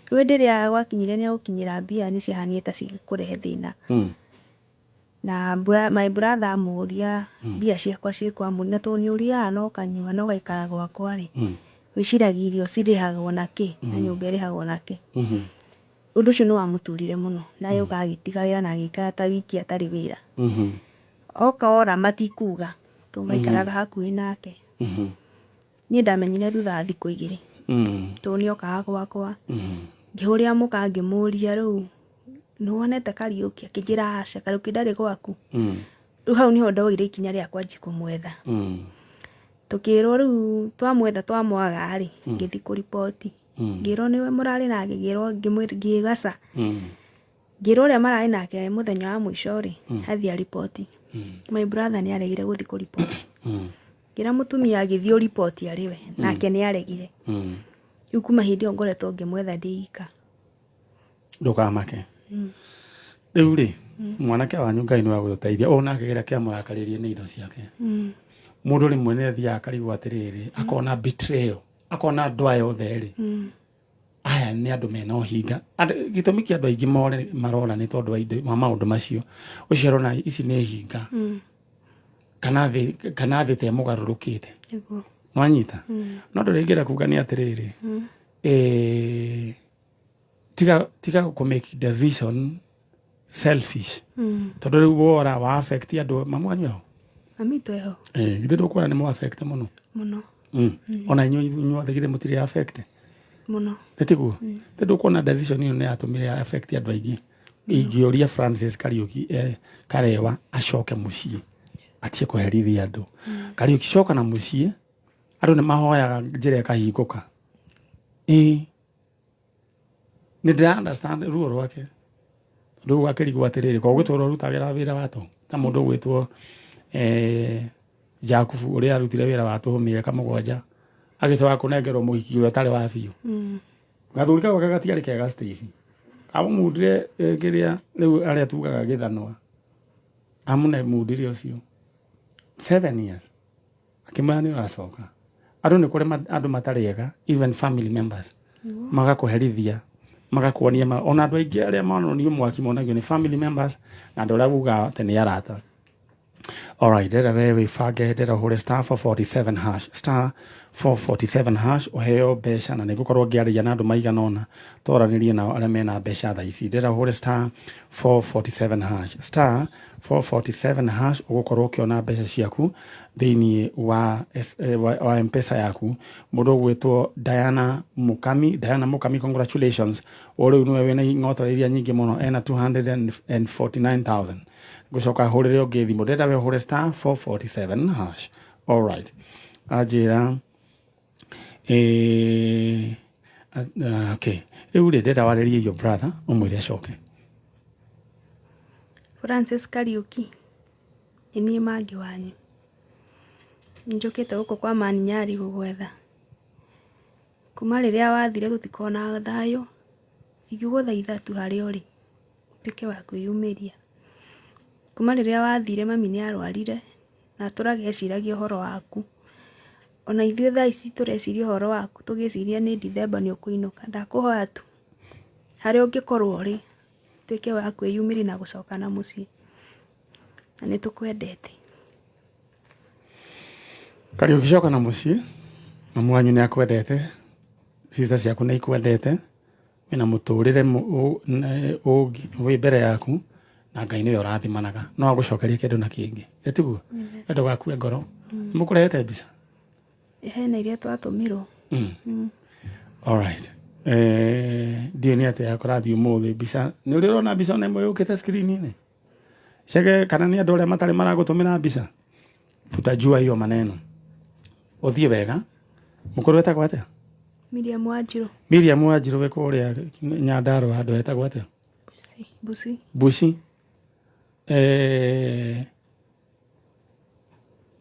Rĩu hĩndĩ ĩrĩa gwakinyire nĩ agũkinyĩra mbia nĩ ciahanire ta cigĩkũrehe thĩna. Na my brother amũria mbia ciakwa ciĩkwa mũna tondũ nĩ ũrĩaga na ũkanyua na ũgaikara gwakwa rĩ wĩciragia irio cirĩhagwo na kĩ na nyũmba ĩrĩhagwo na kĩ. undu ucio no amuturire muno na yoka agitiga wira na agikara ta wiki atari wira oka ora matikuga tumaikaraga hakuhi nake ni ndamenyire thutha thiku 2 to ni oka gwakwa ngihuria muka ngimuria riu nuonete Kariuki akijira aca Kariuki ndari gwaku riu hau niho ndoire ikinya ria kwanji kumwetha tukirwo riu twamwetha twamwaga ri ngithi ku report ngiro niwe murari nake ngiro ngigaca ngiro ria marari nake muthenya wa mwisho ri athia report my brother ni aregire guthi ku report ngira mutumia agithio report ariwe nake ni aregire riu kuma hindi ongoretwo ngimwetha ndiika ndukamake riu ri mwanake wanyu Ngai ni wa guteithia ona kigera kia murakaririe ni indo ciake mundu rimwe ni athia akarigwa atiriri akona betrayal akona ndwa yothe ri aya ni andu mena uhinga gitumi kia andu aingi marora ni tondu wa maundu macio ucio na ici ni hinga kana thi te mugarurukite mwanyita no nduringira kuga ni atiriri tiga ku make decision selfish tondu riu wora wa affect andu mamwanyu amito eho githe ndukora ni mu affect muno ona inyu thigire mutiri affect muno etiguo ndukona decision ino ni atumire affect andu aingi ingioria Francis Kariuki karewa acoke mucii atie kuherithia andu Kariuki coka na mucii andu ni mahoyaga njira kahinguka ni ndira understand ruo rwake ndu akirigwa atiriri ko gwitwo rutagira wira wato ta mundu gwitwo Jakubu uria arutire wira watu miaka 7 agicoka kunengerwo muhiki uria tari wa biu gathuri kago gagatiari kega stage abo mudire kiria riu aria tugaga githanwa amune mudire ucio 7 years akimani wacoka andu ni kuri andu matariega even family members magakuherithia magakuonia ona andu aingi aria mononio mwaki monagio ni family members na andu aria buga tene arata. Alright, dera we fage dera hore star 447 hash star 447 hash oheo besha na nigukorwo ngiaria na andu maiganona toranirie nao aria mena besha tha ici dera hore star 447 hash star 447 hash ugukorwo kiona besha ciaku thiini wa M-Pesa yaku mundu gwitwo Diana Mukami congratulations uri niwe wena ngotoreria nyingi muno ena 249,000 gucoka hurire ungi thimu ndenda we hure star 447 hash. All right, ajira okay riu ndenda waririe your brother umwire acoke Francis Kariuki ini magi wanyu njukite guko kwa mani nyari gugwetha kuma riria wathire tutikona thayo igugutha ithatu hari uri tuke wa kuyumiria kuma riria wathire mami ni arwarire na turageciragia uhoro waku ona ithuĩ thaa ici tureciria uhoro waku tugiciria ni December ni ukuinuka ndakuhoya tu hari ungikorwo ri tuke wa kwiyumiri na gucoka na mucii na ni tukwendete Kariuki coka na mucii mamu wanyu ni akwendete sister ciaku ni ikwendete wina muturire wi mbere yaku na Ngai niwe urathimanaga no agucokerie kindu na kingi etiguo endo gakue ngoro mukurete mbica hena iria twatumirwo all right ndioni ate yakurathi umuthi mbica ni uri rona mbica na imwe yukite screen-ini cege kana ni andu aria matari maragutumira mbica tutajua hiyo maneno uthie wega mukuru etagwo atia Miriam Wanjiru we kuria Nyandarua andu etagwo atia Busi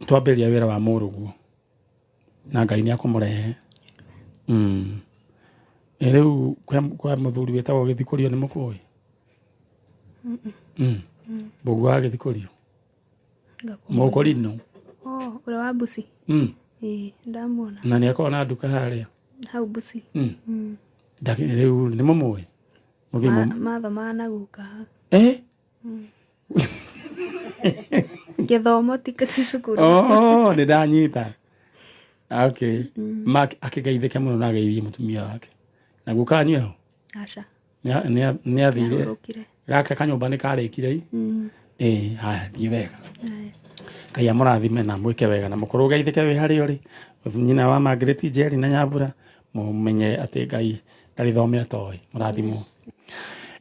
twambiria wira wa muruguo na Ngai ni akumurehe riu kwa muthuri wetagwo Githikurio ni mukui Bugu wa Githikurio mukurino ura wa Busi ndamuona na ni akona nduka haria hau Busi riu ni mumui mathoma na guka githomo tikati cukuru ni ndanyita okay akigeithike muno na geithie mutumia wake na guka nyeho aca nä athire gake kanyåmba nä karä kire haya thiä wega Ngai amå rathime na mwä ke wega na må korwo geithä ke wä harä å rä nyina wa Margaret Njeri na Nyambura må menye atä Ngai ndarä thome atoä må rathimwo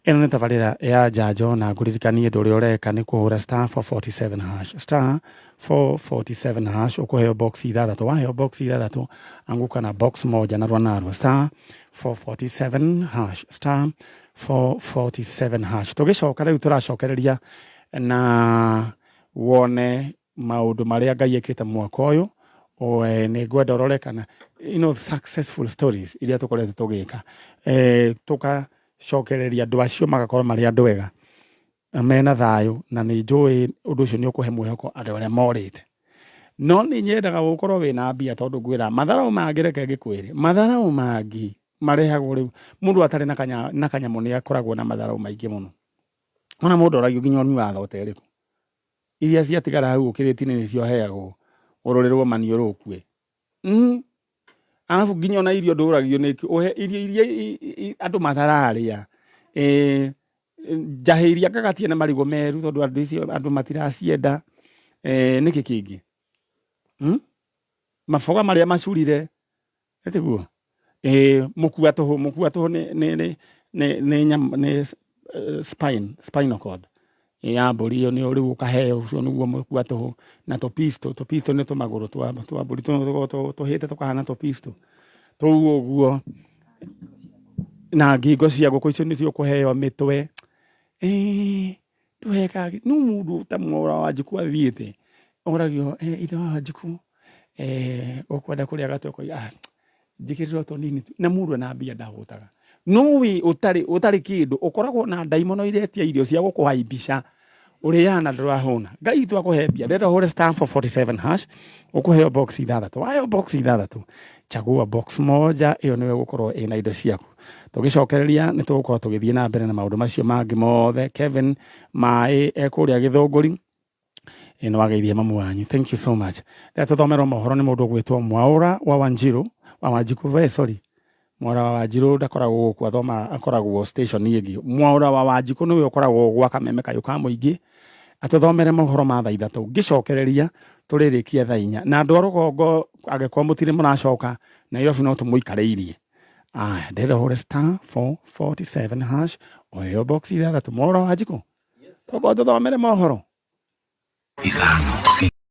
ĩno nĩ tabarĩra ya njanjo na ngũririkanie ũndũ ũrĩa ũreka nĩ kũhũra star 447 hash star 447 hash ũkũheo box ithathatũ waheo box ithathatũ anguka na box moja narua narua star 447 hash star 447 hash tũgĩcoka rĩu tũracokereria na wone maũndũ marĩa Ngai ekĩte mwaka ũyũ nĩ ngwenda ũrore kana successful stories iria tũkoretwo tũgĩka cokereria andũ acio magakorwo marĩ andũ ega mena thayũ na nĩ njũĩ ũndũ ũcio nĩ ũkũhe mwĩhoko andũ arĩa morĩte no nĩ nyendaga gũkorwo wĩna mbia tondũ ngwĩra matharaũ mangĩ reke ngĩkwĩre matharaũ mangĩ marehagwo rĩu mũndũ atarĩ na kanyamũ nĩ akoragwo na matharaũ maingĩ mũno ona mũndũ oragio nginya ũnyui wa thota ĩrĩkũ iria ciatigara hau ũkĩrĩti-inĩ nĩcio heagwo ũrũrĩrwo maniũrũ ũkue alafu nginya ona irio ndũragio nĩ ũhe irio iria andũ matararĩa njahĩ iria ngagatie na marigũ meru tondũ andũ matiracienda nĩkĩ kĩngĩ maboga marĩa macurire etiguo mũkua tũhũ nĩ spinal cord ya mbũri ĩyo nĩ rĩu ũkaheo ũcio nĩguo mũkua tũhũ na tũpisto nĩ tũmagũrũ twa mbũri tũhĩte tũkahana tũpisto tũu ũguo na ngingo cia ngũkũ icio nĩcio ũkũheo mĩtwe ndũhekaga nũ mũndũ ta Mwaũra wa Wanjikũ athiĩte oragio ithe wa Wanjikũ ũkwenda kũrĩa gatoko njĩkĩrĩra tũnini na mũndũ na mbia ndahũtaga no wĩ ũtarĩ kĩndũ ũkoragwo na ndaimono iretia irio cia gũkũhaimbica ũrĩana ndũrahũna Ngai twakũhe mbia ndĩrenda ũhũre star 447 hash ũkũheo box ithathatũ waheo box ithathatũ chagua box moja ĩyo nĩwe gũkorwo ĩna indo ciaku tũgĩcokereria nĩ tũgũkorwo tũgĩthiĩ na mbere na maũndũ macio mangĩ mothe Kevin Maĩ ekũrĩa Gĩthũngũri nĩ wageithia mamu wanyu thank you so much rĩrĩa tũthomerwo mohoro nĩ mũndũ ũgwĩtwo Mwaũra wa Wanjikũ sorry Mwaũra wa Wanjirũ ndakoragwo gũkũ athoma akoragwo station ĩngĩ Mwaũra wa Wanjikũ nĩwe ũkoragwo gwa Kameme kayũ ka mũingĩ atũthomere mohoro ma thaa ithatũ ngĩcokereria tũrĩrĩkie thaa inya na andũ a rũgongo angĩkorwo mũtirĩ mũracoka Nairobi no tũmũikarĩirie ndĩrenda ũhũre star 447 hash ũheo box ithathatũ Mwaũra wa Wanjikũ tũkorwo tũthomere mohoro ithano